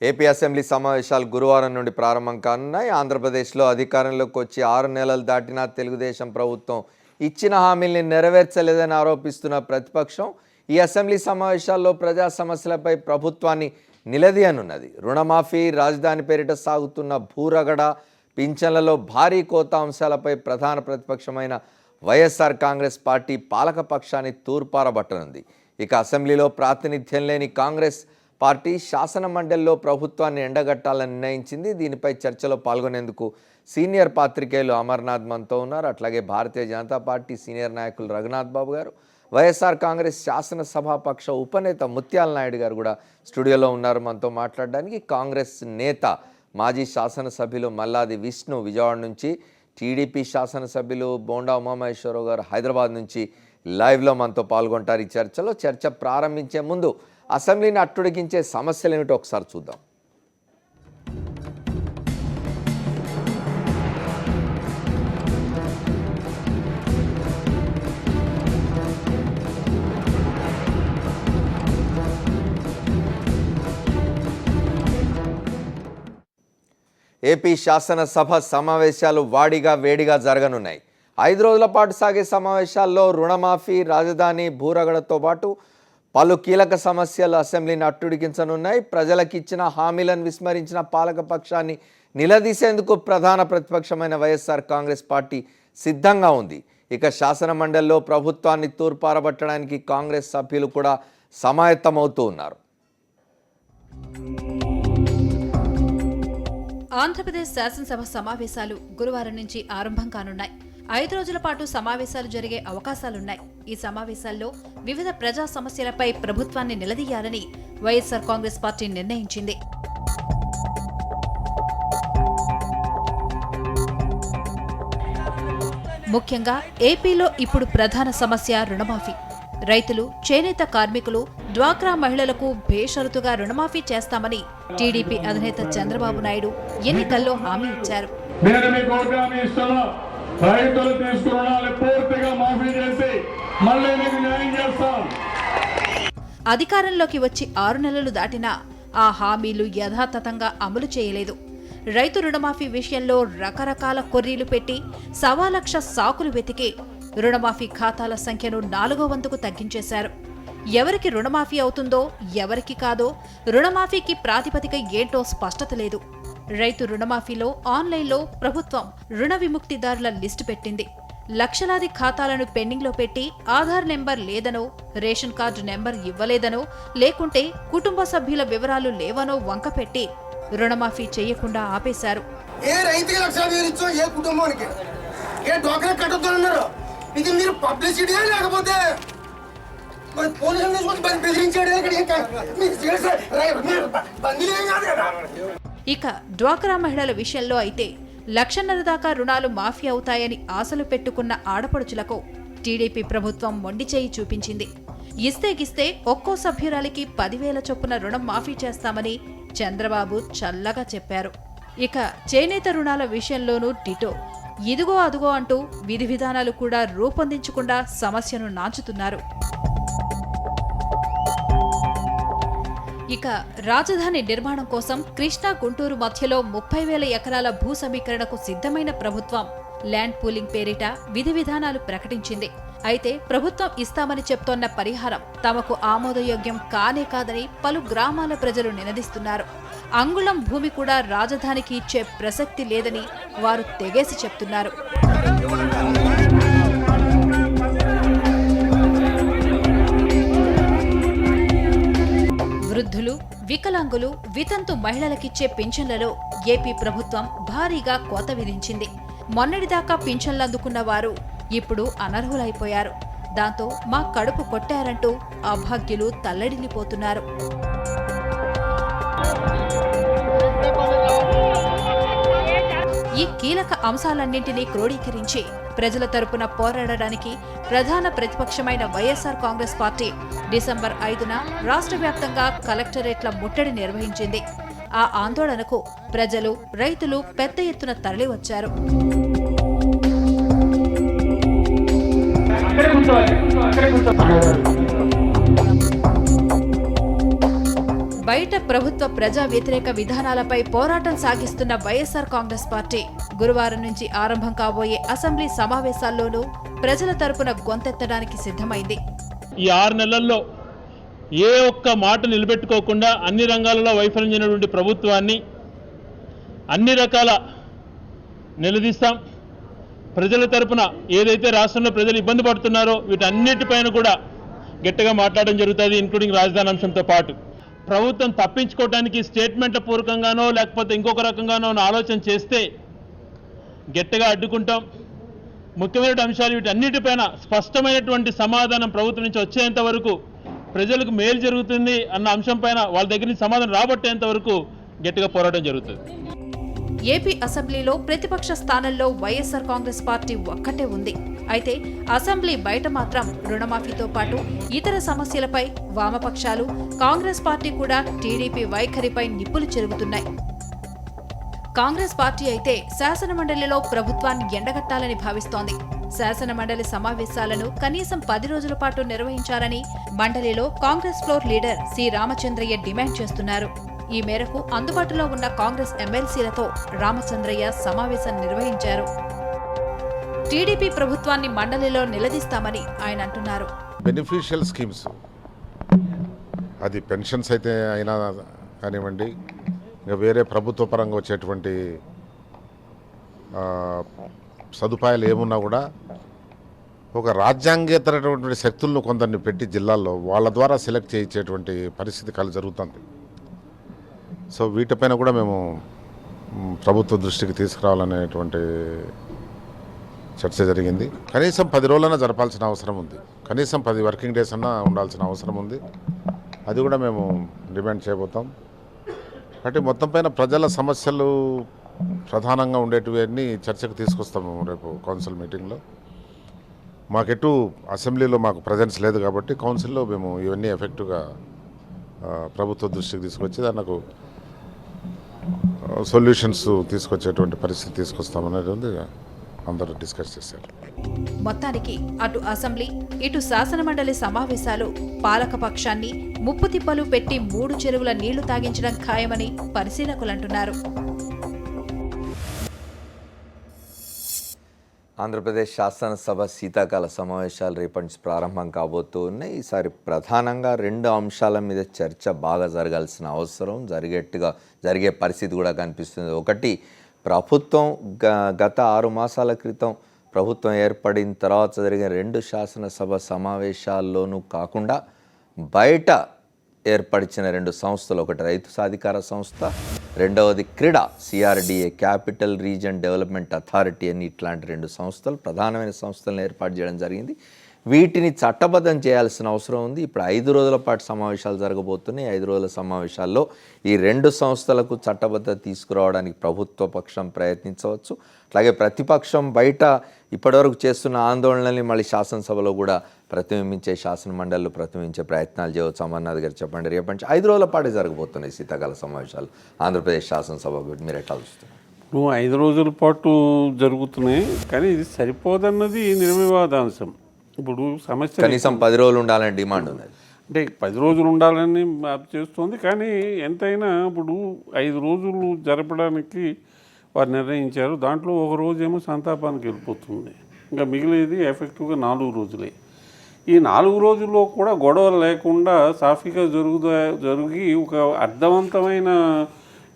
AP assembly సమావేశాలు గురువారం నుండి ప్రారంభం కానున్నాయి. ఆంధ్రప్రదేశ్లో అధికారంలోకి వచ్చి 6 నెలలు దాటినా తెలుగుదేశం ప్రభుత్వం ఇచ్చిన హామీల్ని నెరవేర్చలేదని ఆరోపిస్తున్న ప్రతిపక్షం ఈ అసెంబ్లీ సమావేశాల్లో ప్రజా సమస్యలపై ప్రభుత్వాన్ని నిలదీయనున్నది. రుణమాఫీ, రాజధాని పేరిట సాగుతున్న భూరగడ, పింఛన్లలో భారీ కోత అంశాలపై ప్రధాన ప్రతిపక్షమైన వైఎస్ఆర్ కాంగ్రెస్ పార్టీ పాలకపక్షాన్ని తూర్పారబట్టనుంది. ఇక అసెంబ్లీలో ప్రాతినిధ్యం లేని కాంగ్రెస్ పార్టీ శాసన మండలిలో ప్రభుత్వాన్ని ఎండగట్టాలని నిర్ణయించింది. దీనిపై చర్చలో పాల్గొనేందుకు సీనియర్ పాత్రికేయులు అమర్నాథ్ మనతో ఉన్నారు. అట్లాగే భారతీయ జనతా పార్టీ సీనియర్ నాయకులు రఘునాథ్ బాబు గారు, వైఎస్ఆర్ కాంగ్రెస్ శాసనసభాపక్ష ఉపనేత ముత్యాల నాయుడు గారు కూడా స్టూడియోలో ఉన్నారు మనతో మాట్లాడడానికి. కాంగ్రెస్ నేత మాజీ శాసనసభ్యులు మల్లాది విష్ణు విజయవాడ నుంచి, టీడీపీ శాసనసభ్యులు బోండా ఉమామహేశ్వరరావు గారు హైదరాబాద్ నుంచి లైవ్లో మనతో పాల్గొంటారు. ఈ చర్చ ప్రారంభించే ముందు అసెంబ్లీని అట్టుడికించే సమస్యలు ఏమిటో ఒకసారి చూద్దాం. ఏపీ శాసనసభ సమావేశాలు వాడిగా వేడిగా జరగనున్నాయి. 5 రోజుల పాటు సాగే సమావేశాల్లో రుణమాఫీ, రాజధాని, భూరగడతో పాటు పలు కీలక సమస్యలు అసెంబ్లీని అట్టుడికించనున్నాయి. ప్రజలకు ఇచ్చిన హామీలను విస్మరించిన పాలకపక్షాన్ని నిలదీసేందుకు ప్రధాన ప్రతిపక్షమైన వైఎస్ఆర్ కాంగ్రెస్ పార్టీ సిద్ధంగా ఉంది. ఇక శాసన మండలిలో ప్రభుత్వాన్ని తూర్పారబట్టడానికి కాంగ్రెస్ సభ్యులు కూడా సమాయత్తమవుతూ ఉన్నారు. ఆంధ్రప్రదేశ్ శాసనసభ సమావేశాలు గురువారం నుంచి ఆరంభం కానున్నాయి. 5 రోజుల పాటు సమావేశాలు జరిగే అవకాశాలున్నాయి. ఈ సమావేశాల్లో వివిధ ప్రజా సమస్యలపై ప్రభుత్వాన్ని నిలదీయాలని వైఎస్ఆర్ కాంగ్రెస్ పార్టీ నిర్ణయించింది. ముఖ్యంగా ఏపీలో ఇప్పుడు ప్రధాన సమస్య రుణమాఫీ. రైతులు, చేనేత కార్మికులు, డ్వాక్రా మహిళలకు బేషరతుగా రుణమాఫీ చేస్తామని టీడీపీ అధినేత చంద్రబాబు నాయుడు ఎన్నికల్లో హామీ ఇచ్చారు. రైతులు తీసుకున్న రుణాలు పూర్తిగా మాఫీ చేసి మళ్ళీ మీకు న్యాయం చేస్తాం. అధికారంలోకి వచ్చి 6 నెలలు దాటినా ఆ హామీలు యథాతథంగా అమలు చేయలేదు. రైతు రుణమాఫీ విషయంలో రకరకాల కొర్రీలు పెట్టి 1.25 లక్ష సాకులు వెతికి రుణమాఫీ ఖాతాల సంఖ్యను 4వ వంతుకు తగ్గించేశారు. ఎవరికి రుణమాఫీ అవుతుందో, ఎవరికి కాదో, రుణమాఫీకి ప్రాతిపదిక ఏంటో స్పష్టత లేదు. రైతు రుణమాఫీలో ఆన్లైన్లో ప్రభుత్వం రుణ విముక్తిదారుల లిస్టు పెట్టింది. లక్షలాది ఖాతాలను పెండింగ్లో పెట్టి ఆధార్ నెంబర్ లేదనో, రేషన్ కార్డు నెంబర్ ఇవ్వలేదనో, లేకుంటే కుటుంబ సభ్యుల వివరాలు లేవనో వంకపెట్టి రుణమాఫీ చేయకుండా ఆపేశారు. ఏ రైతుకి 1,00,000 ఇచ్చో, ఏ కుటుంబానికి, ఏ డ్వాక్రా కట్టొద్దన్నారు. ఇది మీరు పబ్లిసిటీ లేకపోతే ఇక డ్వాక్రా మహిళల విషయంలో అయితే 1.5 లక్షల దాకా రుణాలు మాఫీ అవుతాయని ఆశలు పెట్టుకున్న ఆడపడుచులకు టీడీపీ ప్రభుత్వం మొండిచేయి చూపించింది. ఇస్తే ఒక్కో సభ్యురాలికి 10,000 చొప్పున రుణం మాఫీ చేస్తామని చంద్రబాబు చల్లగా చెప్పారు. ఇక చేనేత రుణాల విషయంలోనూ డిటో. ఇదిగో అదుగో అంటూ విధి విధానాలు కూడా రూపొందించకుండా సమస్యను నాచుతున్నారు. ఇక రాజధాని నిర్మాణం కోసం కృష్ణా, గుంటూరు మధ్యలో 30,000 ఎకరాల భూ సమీకరణకు సిద్ధమైన ప్రభుత్వం ల్యాండ్ పూలింగ్ పేరిట విధి విధానాలు ప్రకటించింది. అయితే ప్రభుత్వం ఇస్తామని చెప్తోన్న పరిహారం తమకు ఆమోదయోగ్యం కానే కాదని పలు గ్రామాల ప్రజలు నినదిస్తున్నారు. అంగుళం భూమి కూడా రాజధానికి ఇచ్చే ప్రసక్తి లేదని వారు తెగేసి చెప్తున్నారు. వృద్ధులు, వికలాంగులు, వితంతు మహిళలకిచ్చే పింఛన్లలో ఏపీ ప్రభుత్వం భారీగా కోత విధించింది. మొన్నటిదాకా పింఛన్లు అందుకున్న వారు ఇప్పుడు అనర్హులైపోయారు. దాంతో మా కడుపు కొట్టారంటూ అభాగ్యులు తల్లడిల్లిపోతున్నారు. ఈ కీలక అంశాలన్నింటినీ క్రోడీకరించి ప్రజల తరపున పోరాడడానికి ప్రధాన ప్రతిపక్షమైన వైఎస్ఆర్ కాంగ్రెస్ పార్టీ డిసెంబర్ 5న రాష్ట్ర వ్యాప్తంగా కలెక్టరేట్ల ముట్టడి నిర్వహించింది. ఆ ఆందోళనకు ప్రజలు, రైతులు పెద్ద ఎత్తున తరలివచ్చారు. బయట ప్రభుత్వ ప్రజా వ్యతిరేక విధానాలపై పోరాటం సాగిస్తున్న వైఎస్ఆర్ కాంగ్రెస్ పార్టీ గురువారం నుంచి ఆరంభం కాబోయే అసెంబ్లీ సమావేశాల్లోనూ ప్రజల తరపున గొంతెత్తడానికి సిద్ధమైంది. ఈ 6 నెలల్లో ఏ ఒక్క మాట నిలబెట్టుకోకుండా అన్ని రంగాలలో వైఫల్యం చెందినటువంటి ప్రభుత్వాన్ని అన్ని రకాల నిలదీస్తాం. ప్రజల తరపున ఏదైతే రాష్ట్రంలో ప్రజలు ఇబ్బంది పడుతున్నారో వీటన్నిటిపైన కూడా గట్టిగా మాట్లాడడం జరుగుతుంది, ఇంక్లూడింగ్ రాజధాని అంశంతో పాటు. ప్రభుత్వం తప్పించుకోవడానికి స్టేట్మెంట్ల పూర్వకంగానో లేకపోతే ఇంకొక రకంగానో ఆలోచన చేస్తే గట్టిగా అడ్డుకుంటాం. ముఖ్యమైన అంశాలు వీటన్నిటిపైన స్పష్టమైనటువంటి సమాధానం ప్రభుత్వం నుంచి వచ్చేంత వరకు, ప్రజలకు మేలు జరుగుతుంది అన్న అంశం పైన వాళ్ళ దగ్గర నుంచి సమాధానం రాబట్టేంత వరకు గట్టిగా పోరాటం జరుగుతుంది. ఏపీ అసెంబ్లీలో ప్రతిపక్ష స్థానంలో వైఎస్ఆర్ కాంగ్రెస్ పార్టీ ఒక్కటే ఉంది. అయితే అసెంబ్లీ బయట మాత్రం రుణమాఫీతో పాటు ఇతర సమస్యలపై వామపక్షాలు, కాంగ్రెస్ పార్టీ కూడా టీడీపీ వైఖరిపై నిప్పులు చెరుగుతున్నాయి. కాంగ్రెస్ పార్టీ అయితే శాసనమండలిలో ప్రభుత్వాన్ని ఎండగట్టాలని భావిస్తోంది. శాసనమండలి సమావేశాలను కనీసం 10 రోజుల పాటు నిర్వహించాలని మండలిలో Congress floor leader C Ramachandraiah demand చేస్తున్నారు. ఈ మేరకు అందుబాటులో ఉన్న కాంగ్రెస్ ఎమ్మెల్సీలతో రామచంద్రయ్య సమావేశం నిర్వహించారు. టీడీపీ ప్రభుత్వాన్ని మండలిలో నిలదీస్తామని ఆయన అంటున్నారు. బెనిఫిషియల్ స్కీమ్స్, అది పెన్షన్స్ అయితే అయినా కానివ్వండి, ఇంకా వేరే ప్రభుత్వ పరంగా వచ్చేటువంటి సదుపాయాలు ఏమున్నా కూడా ఒక రాజ్యాంగేతరటువంటి శక్తులను కొందరిని పెట్టి జిల్లాల్లో వాళ్ళ ద్వారా సెలెక్ట్ చేయించేటువంటి పరిస్థితి జరుగుతుంది. సో వీటిపైన కూడా మేము ప్రభుత్వ దృష్టికి తీసుకురావాలనేటువంటి చర్చ జరిగింది. కనీసం 10 రోజులైనా జరపాల్సిన అవసరం ఉంది, కనీసం 10 వర్కింగ్ డేస్ అన్నా ఉండాల్సిన అవసరం ఉంది. అది కూడా మేము డిమాండ్ చేయబోతాం. కాబట్టి మొత్తం పైన ప్రజల సమస్యలు ప్రధానంగా ఉండేటివన్నీ చర్చకు తీసుకొస్తాము రేపు కౌన్సిల్ మీటింగ్లో. మాకెటు అసెంబ్లీలో మాకు ప్రజెన్స్ లేదు కాబట్టి కౌన్సిల్లో మేము ఇవన్నీ ఎఫెక్టివ్గా ప్రభుత్వ దృష్టికి తీసుకొచ్చి దానికి సొల్యూషన్స్ తీసుకొచ్చేటువంటి పరిస్థితి తీసుకొస్తామనేది ఉంది, అందరూ డిస్కస్ చేశారు. మొత్తానికి అటు అసెంబ్లీ ఇటు శాసనమండలి సమావేశాలు పాలకపక్షాన్ని ముప్పు తిప్పలు పెట్టి 3 చెరువుల నీళ్లు తాగించడం ఖాయమని పరిశీలకులంటున్నారు. ఆంధ్రప్రదేశ్ శాసనసభ శీతాకాల సమావేశాలు రేపటి నుంచి ప్రారంభం కాబోతూ ఉన్నాయి. ఈసారి ప్రధానంగా 2 అంశాల మీద చర్చ బాగా జరగాల్సిన అవసరం, జరిగే పరిస్థితి కూడా కనిపిస్తుంది. ఒకటి, ప్రభుత్వం గత 6 మాసాల క్రితం ప్రభుత్వం ఏర్పడిన తర్వాత జరిగిన 2 శాసనసభ సమావేశాల్లోనూ కాకుండా బయట ఏర్పరిచిన 2 సంస్థలు, ఒకటి రైతు సాధికార సంస్థ, రెండవది క్రీడా CRDA capital region development authority అని ఇట్లాంటి 2 సంస్థలు, ప్రధానమైన సంస్థలను ఏర్పాటు చేయడం జరిగింది. వీటిని చట్టబద్ధం చేయాల్సిన అవసరం ఉంది. ఇప్పుడు 5 రోజుల పాటు సమావేశాలు జరగబోతున్నాయి. 5 రోజుల సమావేశాల్లో ఈ 2 సంస్థలకు చట్టబద్ధత తీసుకురావడానికి ప్రభుత్వ పక్షం ప్రయత్నించవచ్చు. అలాగే ప్రతిపక్షం బయట ఇప్పటివరకు చేస్తున్న ఆందోళనల్ని మళ్ళీ శాసనసభలో కూడా ప్రతిబింబించే, శాసన మండలిలో ప్రతిబింబించే ప్రయత్నాలు చేయవచ్చు. అమర్నాథ్ గారు చెప్పండి, రేపటి నుంచి 5 రోజుల పాటు జరగబోతున్నాయి శీతాకాల సమావేశాలు ఆంధ్రప్రదేశ్ శాసనసభ, మీరు ఎట్లా చూస్తున్నారు? 5 రోజుల పాటు జరుగుతున్నాయి, కానీ ఇది సరిపోదన్నది నిర్వివాదాంశం. ఇప్పుడు సమస్య కనీసం 10 రోజులు ఉండాలని డిమాండ్ ఉన్నది. అంటే 10 రోజులు ఉండాలని చేస్తుంది, కానీ ఎంతైనా ఇప్పుడు 5 రోజులు జరపడానికి వారు నిర్ణయించారు. దాంట్లో ఒక రోజేమో సంతాపానికి వెళ్ళిపోతుంది, ఇంకా మిగిలేది ఎఫెక్టివ్గా 4 రోజులే. ఈ 4 రోజుల్లో కూడా గొడవలు లేకుండా సాఫీగా జరిగి ఒక అర్థవంతమైన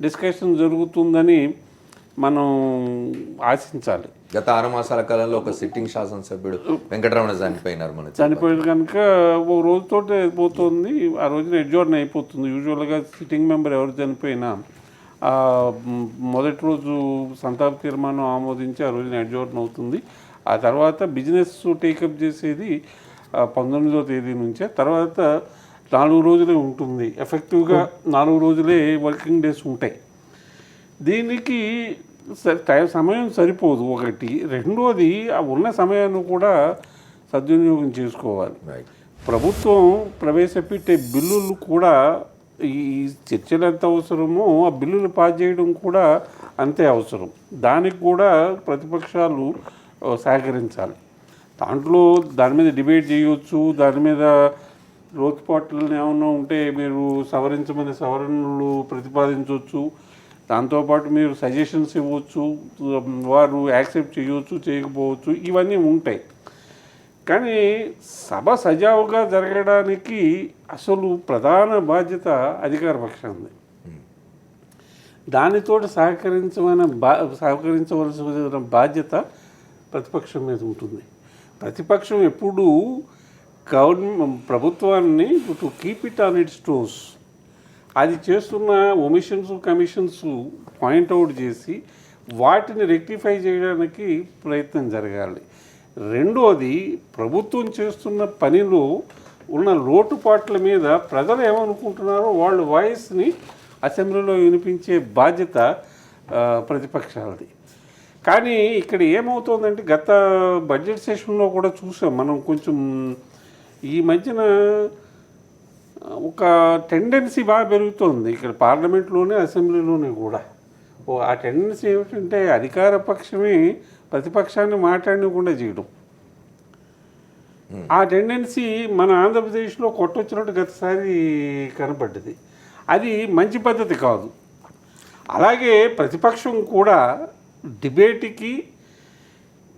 డిస్కషన్ జరుగుతుందని మనం ఆశించాలి. గత 6 మాసాల కాలంలో ఒక సిట్టింగ్ శాసనసభ్యుడు వెంకటరమణ చనిపోయింది కనుక ఒక రోజుతోటే అయిపోతుంది, ఆ రోజున అడ్జర్న్ అయిపోతుంది. యూజువల్గా సిట్టింగ్ మెంబర్ ఎవరు చనిపోయినా మొదటి రోజు సంతాప తీర్మానం ఆమోదించి ఆ రోజున అడ్జర్న్ అవుతుంది. ఆ తర్వాత బిజినెస్ టేకప్ చేసేది 19వ తేదీ నుంచే. తర్వాత 4 రోజులే ఉంటుంది, ఎఫెక్టివ్గా 4 రోజులే వర్కింగ్ డేస్ ఉంటాయి. దీనికి సమయం సరిపోదు ఒకటి. రెండోది ఉన్న సమయాన్ని కూడా సద్వినియోగం చేసుకోవాలి. ప్రభుత్వం ప్రవేశపెట్టే బిల్లులు కూడా ఈ చర్చలు ఎంత అవసరమో ఆ బిల్లులు పాస్ చేయడం కూడా అంతే అవసరం. దానికి కూడా ప్రతిపక్షాలు సహకరించాలి. దాంట్లో దాని మీద డిబేట్ చేయవచ్చు, దాని మీద లోతుపాట్లను ఏమన్నా ఉంటే మీరు సవరించమని సవరణలు ప్రతిపాదించవచ్చు. దాంతోపాటు మీరు సజెషన్స్ ఇవ్వచ్చు, వారు యాక్సెప్ట్ చేయవచ్చు, చేయకపోవచ్చు, ఇవన్నీ ఉంటాయి. కానీ సభ సజావుగా జరగడానికి అసలు ప్రధాన బాధ్యత అధికార పక్షాన్ని. దానితో సహకరించవలసిన బాధ్యత ప్రతిపక్షం మీద ఉంటుంది. ప్రతిపక్షం ఎప్పుడూ ప్రభుత్వాన్ని to keep it on it's toes, అది చేస్తున్న ఒమిషన్స్ కమిషన్స్ పాయింట్అవుట్ చేసి వాటిని రెక్టిఫై చేయడానికి ప్రయత్నం జరగాలి. రెండోది, ప్రభుత్వం చేస్తున్న పనిలో ఉన్న లోటుపాట్ల మీద ప్రజలు ఏమనుకుంటున్నారో వాళ్ళ వాయిస్ని అసెంబ్లీలో వినిపించే బాధ్యత ప్రతిపక్షాలది. కానీ ఇక్కడ ఏమవుతుందంటే గత బడ్జెట్ సెషన్లో కూడా చూసాం మనం, కొంచెం ఈ మధ్యన ఒక టెండెన్సీ బాగా పెరుగుతోంది ఇక్కడ పార్లమెంట్లోనే అసెంబ్లీలోనే కూడా. ఆ టెండెన్సీ ఏమిటంటే అధికార పక్షమే ప్రతిపక్షాన్ని మాట్లాడకుండా చేయడం. ఆ టెండెన్సీ మన ఆంధ్రప్రదేశ్లో కొట్టొచ్చినట్టు గతసారి కనపడ్డది. అది మంచి పద్ధతి కాదు. అలాగే ప్రతిపక్షం కూడా డిబేట్కి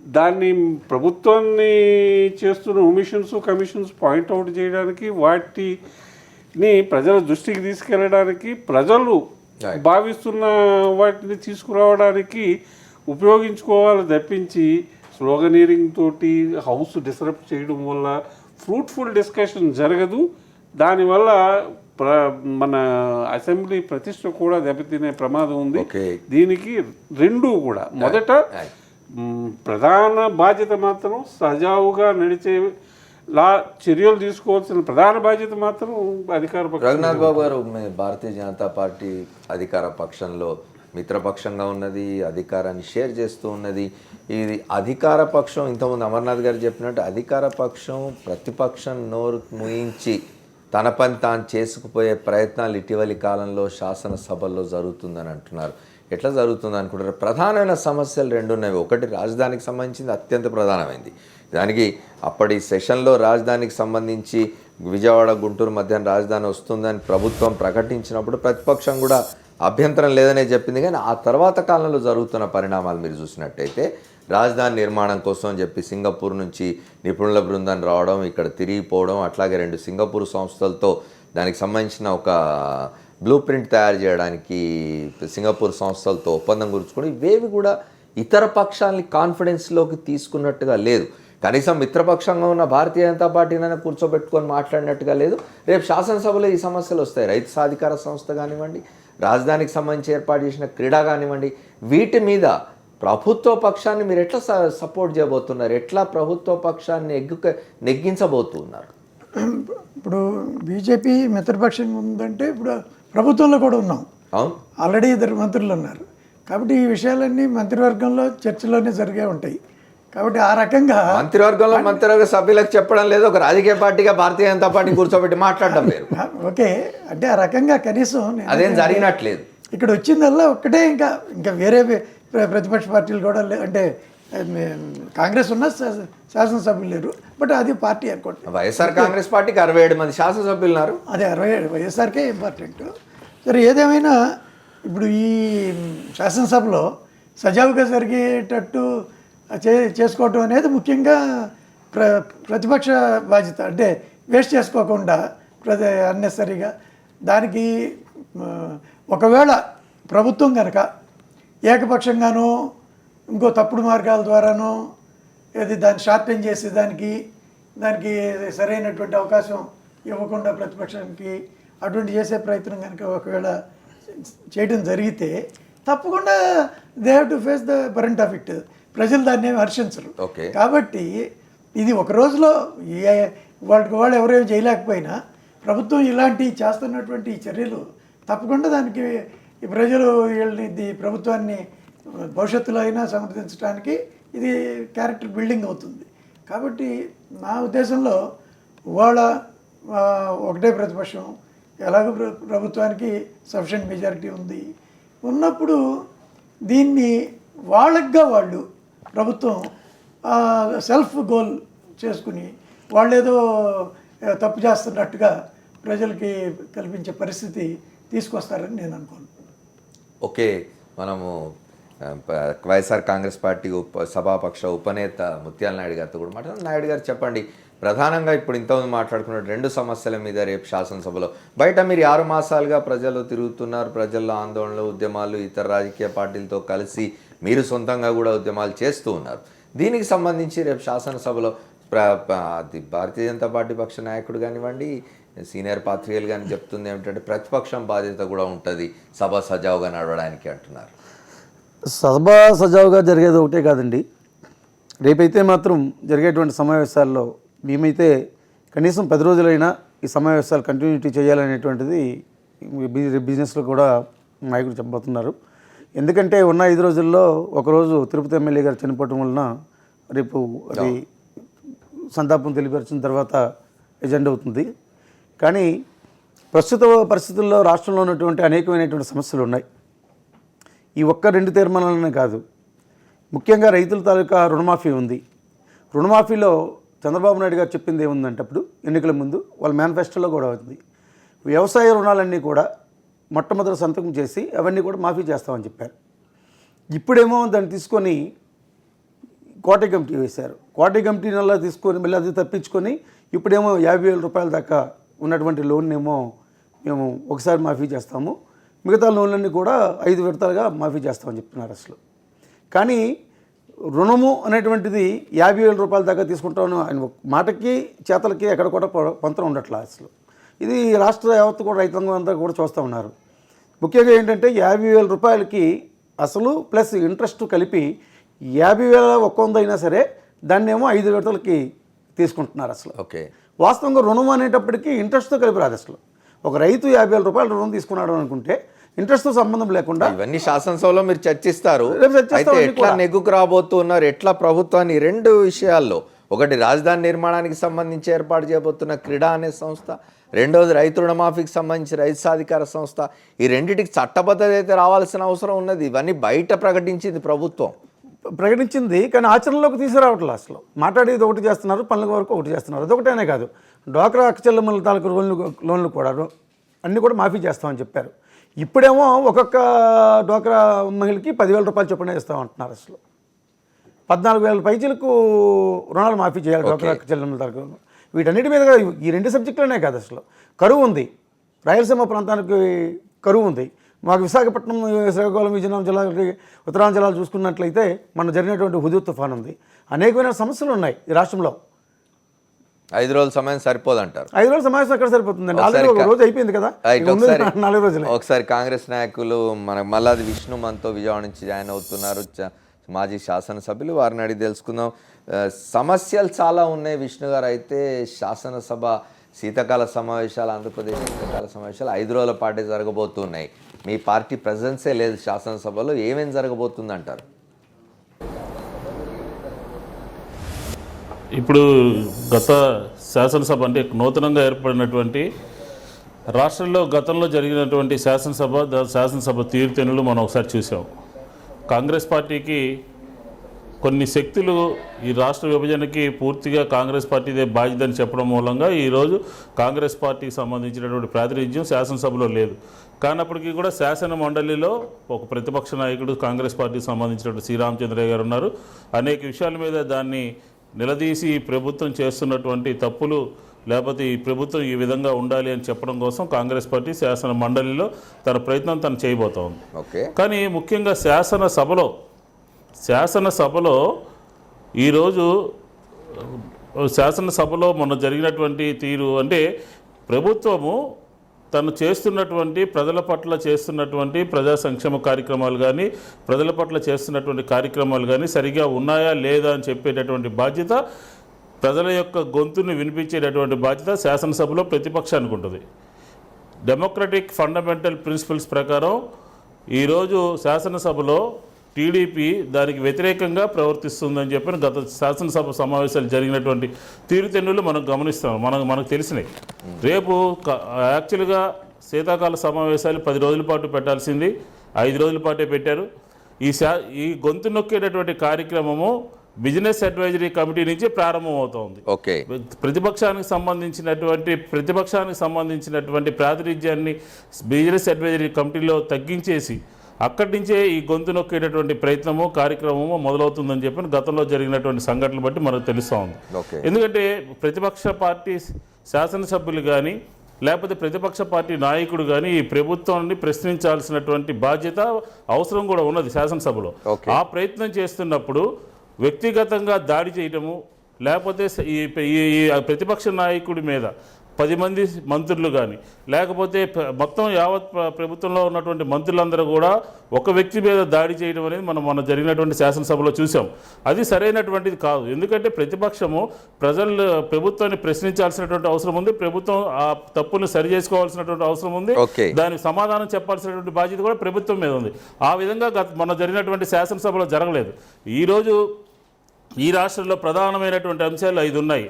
దాన్ని ప్రభుత్వాన్ని చేస్తున్న ఒమిషన్స్ కమిషన్స్ పాయింట్అవుట్ చేయడానికి, వాటిని ప్రజల దృష్టికి తీసుకెళ్ళడానికి, ప్రజలు భావిస్తున్న వాటిని తీసుకురావడానికి ఉపయోగించుకోవాలి తప్పించి స్లోగనీరింగ్ తోటి హౌస్ డిస్టర్బ్ చేయడం వల్ల ఫ్రూట్ఫుల్ డిస్కషన్ జరగదు. దానివల్ల మన అసెంబ్లీ ప్రతిష్ట కూడా దెబ్బతినే ప్రమాదం ఉంది. దీనికి రెండూ కూడా మొదట ప్రధాన బాధ్యత మాత్రం సజావుగా నడిచేలా చర్యలు తీసుకోవాల్సిన ప్రధాన బాధ్యత మాత్రం అధికార పక్షం. రఘునాథ్ బాబు గారు, భారతీయ జనతా పార్టీ అధికార పక్షంలో మిత్రపక్షంగా ఉన్నది, అధికారాన్ని షేర్ చేస్తూ ఉన్నది. ఇది అధికార పక్షం, ఇంతకుముందు అమర్నాథ్ గారు చెప్పినట్టు అధికార పక్షం ప్రతిపక్షం నోరు ముయించి తన పని తాను చేసుకుపోయే ప్రయత్నాలు ఇటీవలి కాలంలో శాసనసభల్లో జరుగుతుందని అంటున్నారు. ఎట్లా జరుగుతుంది అనుకుంటారు? ప్రధానమైన సమస్యలు రెండు ఉన్నాయి. ఒకటి రాజధానికి సంబంధించింది అత్యంత ప్రధానమైంది. దానికి అప్పటి సెషన్లో రాజధానికి సంబంధించి విజయవాడ గుంటూరు మధ్యాహ్నం రాజధాని వస్తుందని ప్రభుత్వం ప్రకటించినప్పుడు ప్రతిపక్షం కూడా అభ్యంతరం లేదనే చెప్పింది. కానీ ఆ తర్వాత కాలంలో జరుగుతున్న పరిణామాలు మీరు చూసినట్టయితే రాజధాని నిర్మాణం కోసం అని చెప్పి సింగపూర్ నుంచి నిపుణుల బృందాన్ని రావడం, ఇక్కడ తిరిగిపోవడం, అట్లాగే 2 సింగపూర్ సంస్థలతో దానికి సంబంధించిన ఒక బ్లూ ప్రింట్ తయారు చేయడానికి సింగపూర్ సంస్థలతో ఒప్పందం గుర్చుకొని ఇవేవి కూడా ఇతర పక్షాలని కాన్ఫిడెన్స్లోకి తీసుకున్నట్టుగా లేదు. కనీసం మిత్రపక్షంగా ఉన్న భారతీయ జనతా పార్టీనైనా కూర్చోబెట్టుకొని మాట్లాడినట్టుగా లేదు. రేపు శాసనసభలో ఈ సమస్యలు వస్తాయి. రైతు సాధికార సంస్థ కానివ్వండి, రాజధానికి సంబంధించి ఏర్పాటు చేసిన క్రీడా కానివ్వండి, వీటి మీద ప్రభుత్వ పక్షాన్ని మీరు ఎట్లా సపోర్ట్ చేయబోతున్నారు? ఎట్లా ప్రభుత్వ పక్షాన్ని నెగ్గించబోతున్నారు? ఇప్పుడు బీజేపీ మిత్రపక్షం ఉందంటే ఇప్పుడు ప్రభుత్వంలో కూడా ఉన్నాం. అవును, ఆల్రెడీ 2 మంత్రులు ఉన్నారు. కాబట్టి ఈ విషయాలన్నీ మంత్రివర్గంలో చర్చలోనే జరిగే ఉంటాయి. కాబట్టి ఆ రకంగా మంత్రివర్గ సభ్యులకు చెప్పడం లేదు, ఒక రాజకీయ పార్టీగా భారతీయ జనతా పార్టీ కూర్చోబెట్టి మాట్లాడడం లేదు. ఓకే, అంటే ఆ రకంగా కనీసం అదేం జరిగినట్లేదు. ఇక్కడ వచ్చిందల్లా ఒక్కటే, ఇంకా వేరే ప్రతిపక్ష పార్టీలు కూడా అంటే కాంగ్రెస్ ఉన్న శాసనసభ్యులు లేరు. బట్ అది పార్టీ అనుకోండి. వైఎస్ఆర్ కాంగ్రెస్ పార్టీకి 67 మంది శాసనసభ్యులు ఉన్నారు. అదే 67 వైఎస్ఆర్కే ఇంపార్టెంట్. సరే, ఏదేమైనా ఇప్పుడు ఈ శాసనసభలో సజావుగా జరిగేటట్టు చేసుకోవటం అనేది ముఖ్యంగా ప్రతిపక్ష బాధ్యత. అంటే వేస్ట్ చేసుకోకుండా అన్నెసరీగా దానికి ఒకవేళ ప్రభుత్వం కనుక ఏకపక్షంగానో ఇంకో తప్పుడు మార్గాల ద్వారానో దాన్ని షార్టెన్ చేసి దానికి సరైనటువంటి అవకాశం ఇవ్వకుండా ప్రతిపక్షానికి అటువంటి చేసే ప్రయత్నం కనుక ఒకవేళ చేయడం జరిగితే తప్పకుండా they have to face the brunt of it. ప్రజలు దాన్ని ఏమి హర్షించరు. కాబట్టి ఇది ఒక రోజులో వాళ్ళు ఎవరేమి చేయలేకపోయినా ప్రభుత్వం ఇలాంటి చేస్తున్నటువంటి చర్యలు తప్పకుండా దానికి ప్రజలు వీళ్ళని ప్రభుత్వాన్ని భవిష్యత్తులో అయినా సమర్థించడానికి ఇది క్యారెక్టర్ బిల్డింగ్ అవుతుంది. కాబట్టి నా ఉద్దేశంలో వాళ్ళ ఒకటే ప్రతిపక్షం, ఎలాగో ప్రభుత్వానికి సఫిషియెంట్ మెజారిటీ ఉన్నప్పుడు దీన్ని వాళ్ళగా వాళ్ళు ప్రభుత్వం సెల్ఫ్ గోల్ చేసుకుని వాళ్ళేదో తప్పు చేస్తున్నట్టుగా ప్రజలకి కల్పించే పరిస్థితి తీసుకొస్తారని నేను అనుకోను. ఓకే, మనము వైఎస్ఆర్ కాంగ్రెస్ పార్టీ సభాపక్ష ఉపనేత ముత్యాల నాయుడు గారితో కూడా మాట్లాడారు. నాయుడు గారు చెప్పండి, ప్రధానంగా ఇప్పుడు ఇంతకుముందు మాట్లాడుకున్న 2 సమస్యల మీద రేపు శాసనసభలో బయట మీరు 6 మాసాలుగా ప్రజలు తిరుగుతున్నారు, ప్రజల్లో ఆందోళనలు, ఉద్యమాలు, ఇతర రాజకీయ పార్టీలతో కలిసి మీరు సొంతంగా కూడా ఉద్యమాలు చేస్తూ ఉన్నారు. దీనికి సంబంధించి రేపు శాసనసభలో భారతీయ జనతా పార్టీ పక్ష నాయకుడు కానివ్వండి, సీనియర్ పాత్రికలు కానీ చెప్తుంది ఏమిటంటే ప్రతిపక్షం బాధ్యత కూడా ఉంటుంది సభ సజావుగా నడవడానికి అంటున్నారు. సభ సజావుగా జరిగేది ఒకటే కాదండి, రేపైతే మాత్రం జరిగేటువంటి సమావేశాల్లో మేమైతే కనీసం 10 రోజులైనా ఈ సమావేశాలు కంటిన్యూటీ చేయాలనేటువంటిది బిజినెస్లో కూడా నాయకులు చెప్పబోతున్నారు. ఎందుకంటే ఉన్న 5 రోజుల్లో ఒకరోజు తిరుపతి ఎమ్మెల్యే గారు చనిపోవటం వలన రేపు అది సంతాపం తెలియపరిచిన తర్వాత ఎజెండా అవుతుంది. కానీ ప్రస్తుత పరిస్థితుల్లో రాష్ట్రంలో ఉన్నటువంటి అనేకమైనటువంటి సమస్యలు ఉన్నాయి. ఈ 1-2 తీర్మానాలనే కాదు, ముఖ్యంగా రైతుల తాలూకా రుణమాఫీ ఉంది. రుణమాఫీలో చంద్రబాబు నాయుడు గారు చెప్పింది ఏముందంటే అప్పుడు ఎన్నికల ముందు వాళ్ళ మేనిఫెస్టోలో కూడా ఉంది, వ్యవసాయ రుణాలన్నీ కూడా మొట్టమొదటి సంతకం చేసి అవన్నీ కూడా మాఫీ చేస్తామని చెప్పారు. ఇప్పుడేమో దాన్ని తీసుకొని కోట కమిటీ వేశారు. కోట కమిటీ నెల తీసుకొని మళ్ళీ అది తప్పించుకొని ఇప్పుడేమో 50,000 రూపాయల దాకా ఉన్నటువంటి లోన్ ఏమో మేము ఒకసారి మాఫీ చేస్తాము, మిగతా లోన్లన్నీ కూడా 5 విడతలుగా మాఫీ చేస్తామని చెప్తున్నారు అసలు. కానీ రుణము అనేటువంటిది 50,000 రూపాయల దాకా తీసుకుంటామని ఆయన మాటకి చేతలకి ఎక్కడ కూడా పొంతన ఉండట్లా అసలు. ఇది రాష్ట్ర యావత్తు కూడా రైతాంగం అంతా కూడా చూస్తూ ఉన్నారు. ముఖ్యంగా ఏంటంటే 50,000 రూపాయలకి అసలు ప్లస్ ఇంట్రెస్ట్ కలిపి 50,100 అయినా సరే దాన్ని ఏమో 5 విడతలకి తీసుకుంటున్నారు అసలు. ఓకే, వాస్తవంగా రుణం అనేటప్పటికీ ఇంట్రెస్ట్తో కలిపి రాదు అసలు. ఒక రైతు 50,000 రూపాయలు రుణం తీసుకున్నాడు అనుకుంటే ఇంట్రెస్ట్తో సంబంధం లేకుండా ఇవన్నీ శాసనసభలో మీరు చర్చిస్తారు. రేపు చర్చిస్తాం అయితే ఎట్లా నెగ్గుకు రాబోతున్నారు, ఎట్లా ప్రభుత్వాన్ని 2 విషయాల్లో, ఒకటి రాజధాని నిర్మాణానికి సంబంధించి ఏర్పాటు చేయబోతున్న క్రీడా అనే సంస్థ, రెండోది రైతు రుణమాఫీకి సంబంధించి రైతు సాధికార సంస్థ, ఈ రెండింటికి చట్టబద్ధత అయితే రావాల్సిన అవసరం ఉన్నది. ఇవన్నీ బయట ప్రకటించింది ప్రభుత్వం, ప్రకటించింది, కానీ ఆచరణలోకి తీసుకురావట్లేదు అసలు. మాట్లాడేది ఒకటి చేస్తున్నారు, పనుల వరకు ఒకటి చేస్తున్నారు. అదొకటేనే కాదు, డ్వాక్రా అక్కచెల్లెమ్మల తాలూకు లోన్లు కూడా అన్నీ కూడా మాఫీ చేస్తామని చెప్పారు. ఇప్పుడేమో ఒక్కొక్క డ్వాక్రా మహిళకి 10,000 రూపాయలు చొప్పున ఇస్తామంటున్నారు అసలు. 14,000 పైచీలకు రుణాలు మాఫీ చేయాలి డ్వాక్రా అక్కచెల్లెమ్మల తాలూకు. వీటన్నిటి మీద ఈ 2 సబ్జెక్టులోనే కాదు అసలు. కరువు ఉంది, రాయలసీమ ప్రాంతానికి కరువు ఉంది. మాకు విశాఖపట్నం, శ్రీకాకుళం, విజయనగరం జిల్లాలకి ఉత్తరాంధ్ర జిల్లాలు చూసుకున్నట్లయితే మన జరిగినటువంటి హుదూద్ తుఫాన్ ఉంది. అనేకమైన సమస్యలు ఉన్నాయి ఈ రాష్ట్రంలో. 5 రోజుల సమయం సరిపోదంటారు. 5 రోజుల సమావేశం ఎక్కడ సరిపోతుందండి? ఆల్రెడీ ఒక రోజు అయిపోయింది కదా, 4 రోజులు. ఒకసారి కాంగ్రెస్ నాయకులు మన మల్లాది విష్ణు మనతో విజయవాడ నుంచి జాయిన్ అవుతున్నారు, మాజీ శాసనసభ్యులు. వారిని అడిగి తెలుసుకుందాం. సమస్యలు చాలా ఉన్నాయి విష్ణు గారు. అయితే శాసనసభ శీతాకాల సమావేశాలు, ఆంధ్రప్రదేశ్ శీతాకాల సమావేశాలు 5 రోజుల పాటే జరగబోతున్నాయి. మీ పార్టీ ప్రెజెన్సే లేదు శాసనసభలో, ఏమేం జరగబోతుందంటారు? ఇప్పుడు గత శాసనసభ అంటే నూతనంగా ఏర్పడినటువంటి రాష్ట్రంలో గతంలో జరిగినటువంటి శాసనసభ తీరుతెన్నులు మనం ఒకసారి చూసాం. కాంగ్రెస్ పార్టీకి కొన్ని శక్తులు ఈ రాష్ట్ర విభజనకి పూర్తిగా కాంగ్రెస్ పార్టీదే బాధ్యతని చెప్పడం మూలంగా ఈరోజు కాంగ్రెస్ పార్టీకి సంబంధించినటువంటి ప్రాతినిధ్యం శాసనసభలో లేదు. కానప్పటికీ కూడా శాసన మండలిలో ఒక ప్రతిపక్ష నాయకుడు కాంగ్రెస్ పార్టీకి సంబంధించినటువంటి శ్రీరామచంద్రయ్య గారు ఉన్నారు. అనేక విషయాల మీద దాన్ని నిలదీసి ఈ ప్రభుత్వం చేస్తున్నటువంటి తప్పులు, లేకపోతే ఈ ప్రభుత్వం ఈ విధంగా ఉండాలి అని చెప్పడం కోసం కాంగ్రెస్ పార్టీ శాసన మండలిలో తన ప్రయత్నం తను చేయబోతా ఉంది. కానీ ముఖ్యంగా శాసనసభలో ఈరోజు శాసనసభలో మొన్న జరిగినటువంటి తీరు అంటే ప్రభుత్వము తను చేస్తున్నటువంటి ప్రజల పట్ల చేస్తున్నటువంటి ప్రజా సంక్షేమ కార్యక్రమాలు కానీ, ప్రజల పట్ల చేస్తున్నటువంటి కార్యక్రమాలు కానీ సరిగా ఉన్నాయా లేదా అని చెప్పేటటువంటి బాధ్యత, ప్రజల యొక్క గొంతుని వినిపించేటటువంటి బాధ్యత శాసనసభలో ప్రతిపక్షానికి ఉంటుంది. డెమోక్రటిక్ ఫండమెంటల్ ప్రిన్సిపల్స్ ప్రకారం ఈరోజు శాసనసభలో టీడీపీ దానికి వ్యతిరేకంగా ప్రవర్తిస్తుందని చెప్పి గత శాసనసభ సమావేశాలు జరిగినటువంటి తీరుతెన్నులు మనం గమనిస్తాం, మనకు తెలిసినాయి. రేపు యాక్చువల్గా శీతాకాల సమావేశాలు 10 రోజుల పాటు పెట్టాల్సింది 5 రోజుల పాటే పెట్టారు. ఈ గొంతు నొక్కేటటువంటి కార్యక్రమము బిజినెస్ అడ్వైజరీ కమిటీ నుంచి ప్రారంభమవుతోంది. ఓకే, ప్రతిపక్షానికి సంబంధించినటువంటి ప్రాతినిధ్యాన్ని బిజినెస్ అడ్వైజరీ కమిటీలో తగ్గించేసి అక్కడి నుంచే ఈ గొంతు నొక్కేటటువంటి కార్యక్రమము మొదలవుతుందని చెప్పి గతంలో జరిగినటువంటి సంఘటనలు బట్టి మనకు తెలుస్తూ ఉంది. ఎందుకంటే ప్రతిపక్ష పార్టీ శాసనసభ్యులు కానీ లేకపోతే ప్రతిపక్ష పార్టీ నాయకుడు కానీ ఈ ప్రభుత్వాన్ని ప్రశ్నించాల్సినటువంటి బాధ్యత అవసరం కూడా ఉన్నది శాసనసభలో. ఆ ప్రయత్నం చేస్తున్నప్పుడు వ్యక్తిగతంగా దాడి చేయటము, లేకపోతే ఈ ప్రతిపక్ష నాయకుడి మీద 10 మంది మంత్రులు కానీ లేకపోతే మొత్తం యావత్ ప్రభుత్వంలో ఉన్నటువంటి మంత్రులందరూ కూడా ఒక వ్యక్తి మీద దాడి చేయడం అనేది మనం జరిగినటువంటి శాసనసభలో చూసాం. అది సరైనటువంటిది కాదు. ఎందుకంటే ప్రతిపక్షము ప్రభుత్వాన్ని ప్రశ్నించాల్సినటువంటి అవసరం ఉంది, ప్రభుత్వం ఆ తప్పును సరి చేసుకోవాల్సినటువంటి అవసరం ఉంది, దానికి సమాధానం చెప్పాల్సినటువంటి బాధ్యత కూడా ప్రభుత్వం మీద ఉంది. ఆ విధంగా మన జరిగినటువంటి శాసనసభలో జరగలేదు. ఈరోజు ఈ రాష్ట్రంలో ప్రధానమైనటువంటి అంశాలు 5 ఉన్నాయి.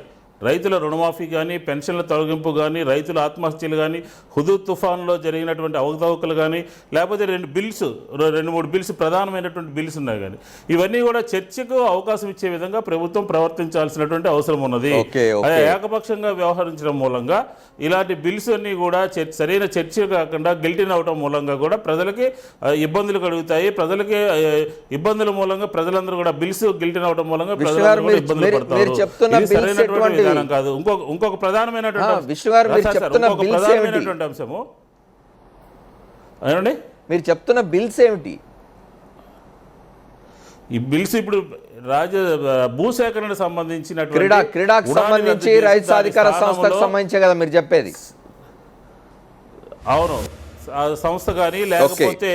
రైతుల రుణమాఫీ కానీ, పెన్షన్ల తొలగింపు కానీ, రైతుల ఆత్మహత్యలు కానీ, హుదూద్ తుఫాన్లో జరిగినటువంటి అవకతవకలు కానీ, లేకపోతే 2 3 బిల్స్ ప్రధానమైనటువంటి బిల్స్ ఉన్నాయి కానీ, ఇవన్నీ కూడా చర్చకు అవకాశం ఇచ్చే విధంగా ప్రభుత్వం ప్రవర్తించాల్సినటువంటి అవసరం ఉన్నది. ఏకపక్షంగా వ్యవహరించడం మూలంగా ఇలాంటి బిల్స్ అన్నీ కూడా సరైన చర్చ కాకుండా గిల్టిన్ అవడం మూలంగా కూడా ప్రజలకి ఇబ్బందులు కలుగుతాయి. ప్రజలకి ఇబ్బందుల మూలంగా ప్రజలందరూ కూడా బిల్స్ గిల్టిన్ అవడం మూలంగా ప్రజలందరూ కూడా ఇబ్బందులు పడతారు. సరైనటువంటి కాదు. ఇంకొక ప్రధానమైనటువంటి అంశము ఏమండి, మీరు చెప్తున్న బిల్స్ ఏమిటి? ఈ బిల్స్ ఇప్పుడు భూసేకరణకు సంబంధించినటువంటి క్రీడాకు సంబంధించి రైతు సాధికార సంస్థకు సంబంధించే కదా మీరు చెప్పేది? అవును, సంస్థ కానీ లేకపోతే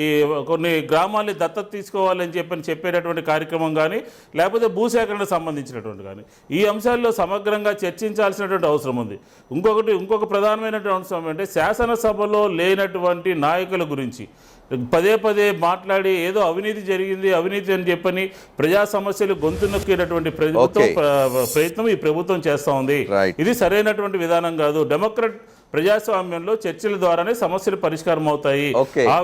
ఈ కొన్ని గ్రామాల్ని దత్తత తీసుకోవాలని చెప్పేటటువంటి కార్యక్రమం కానీ లేకపోతే భూసేకరణకు సంబంధించినటువంటి కానీ ఈ అంశాల్లో సమగ్రంగా చర్చించాల్సినటువంటి అవసరం ఉంది. ఇంకొక ప్రధానమైనటువంటి అంశం అంటే శాసనసభలో లేనటువంటి నాయకుల గురించి పదే మాట్లాడి ఏదో అవినీతి జరిగింది, అవినీతి అని చెప్పని ప్రజా సమస్యలు గొంతు నొక్కేటటువంటి ప్రయత్నం ఈ ప్రభుత్వం చేస్తూ ఉంది. ఇది సరైనటువంటి విధానం కాదు. ప్రజాస్వామ్యంలో చర్చల ద్వారానే సమస్యలు పరిష్కారం అవుతాయి. ఆ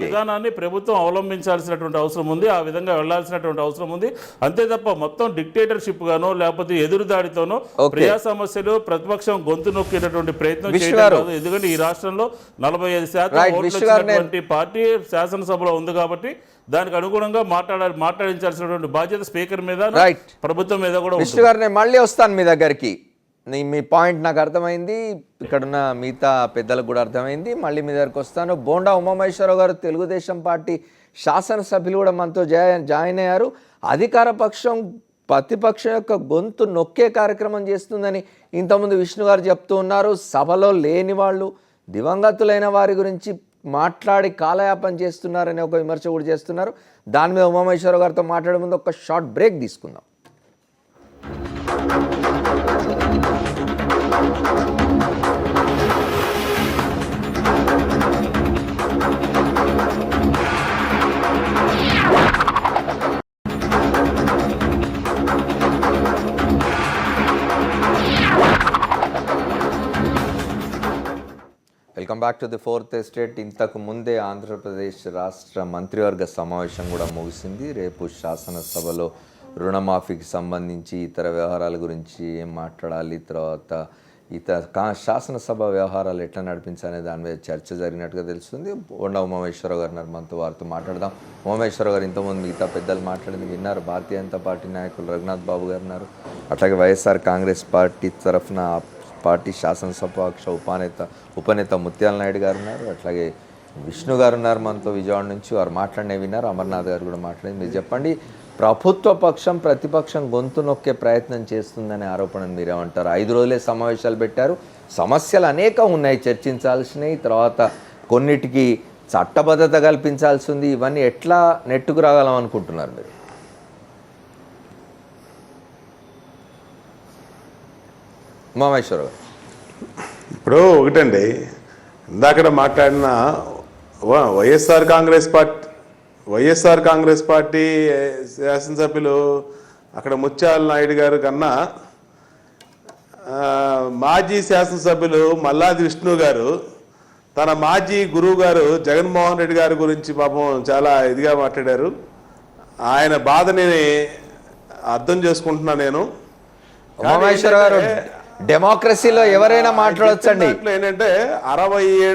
విధానాన్ని ప్రభుత్వం అవలంబించాల్సినటువంటి అవసరం ఉంది, ఆ విధంగా వెళ్లాల్సినటువంటి అవసరం ఉంది. అంతే తప్ప మొత్తం డిక్టేటర్షిప్ గానో లేకపోతే ఎదురుదాడితోనో ప్రజా సమస్యలు ప్రతిపక్షం గొంతు నొక్కేటటువంటి ప్రయత్నం చేయడం కాదు. ఎందుకంటే ఈ రాష్ట్రంలో 45% ఓట్లు వచ్చినటువంటి పార్టీ శాసనసభలో ఉంది కాబట్టి దానికి అనుగుణంగా మాట్లాడించాల్సినటువంటి బాధ్యత స్పీకర్ మీద, ప్రభుత్వం మీద కూడా ఉంది. మళ్ళీ వస్తాను మీ దగ్గరికి. మీ పాయింట్ నాకు అర్థమైంది, ఇక్కడున్న మిగతా పెద్దలకు కూడా అర్థమైంది. మళ్ళీ మీ దగ్గరకు వస్తాను. బోండా ఉమామహేశ్వరరావు గారు తెలుగుదేశం పార్టీ శాసనసభ్యులు కూడా మనతో జాయిన్ అయ్యారు. అధికార పక్షం ప్రతిపక్షం యొక్క గొంతు నొక్కే కార్యక్రమం చేస్తుందని ఇంతకుముందు విష్ణు గారు చెప్తూ ఉన్నారు. సభలో లేని వాళ్ళు, దివంగతులైన వారి గురించి మాట్లాడి కాలయాపన చేస్తున్నారని ఒక విమర్శ కూడా చేస్తున్నారు. దాని మీద ఉమామహేశ్వరరావు గారితో మాట్లాడే ముందు ఒక షార్ట్ బ్రేక్ తీసుకుందాం. Welcome back to the fourth estate. ఇంతకు ముందే ఆంధ్రప్రదేశ్ రాష్ట్ర మంత్రివర్గ సమావేశం కూడా ముగిసింది. రేపు శాసనసభలో రుణమాఫీకి సంబంధించి ఇతర వ్యవహారాల గురించి ఏం మాట్లాడాలి, తర్వాత శాసనసభ వ్యవహారాలు ఎట్లా నడిపించాలనే దాని మీద చర్చ జరిగినట్టుగా తెలుస్తుంది. బోండా ఉమామహేశ్వరరావు గారు మనతో వారితో మాట్లాడదాం. ఉమామహేశ్వరరావు గారు ఇంతకుముందు మిగతా పెద్దలు మాట్లాడింది విన్నారు. భారతీయ జనతా పార్టీ నాయకులు రఘునాథ్ బాబు గారు ఉన్నారు, అట్లాగే వైఎస్ఆర్ కాంగ్రెస్ పార్టీ తరఫున పార్టీ శాసనసభాపక్ష ఉపనేత ముత్యాల నాయుడు గారు ఉన్నారు, అట్లాగే విష్ణు గారు ఉన్నారు మనతో విజయవాడ నుంచి. వారు మాట్లాడినవి విన్నారు. అమర్నాథ్ గారు కూడా మాట్లాడింది. మీరు చెప్పండి, ప్రభుత్వ పక్షం ప్రతిపక్షం గొంతు నొక్కే ప్రయత్నం చేస్తుందనే ఆరోపణను మీరేమంటారు? 5 రోజులే సమావేశాలు పెట్టారు, సమస్యలు అనేకం ఉన్నాయి చర్చించాల్సినవి, తర్వాత కొన్నిటికి చట్టబద్ధత కల్పించాల్సి ఉంది. ఇవన్నీ ఎట్లా నెట్టుకు రాగలం అనుకుంటున్నారు మీరు? ఉమామహేశ్వరరావు గారు, ఇప్పుడు ఒకటండి, ఇందాక మాట్లాడిన వైఎస్ఆర్ కాంగ్రెస్ పార్టీ శాసనసభ్యులు అక్కడ ముత్యాల నాయుడు గారు కన్నా మాజీ శాసనసభ్యులు మల్లాది విష్ణు గారు తన మాజీ గురువు గారు జగన్మోహన్ రెడ్డి గారి గురించి పాపం చాలా ఇదిగా మాట్లాడారు. ఆయన బాధని అర్థం చేసుకుంటున్నా నేను. ఉమామహేశ్వర గారు, డెమోక్రసీలో ఎవరైనా మాట్లాడొచ్చండి. ఏంటంటే 60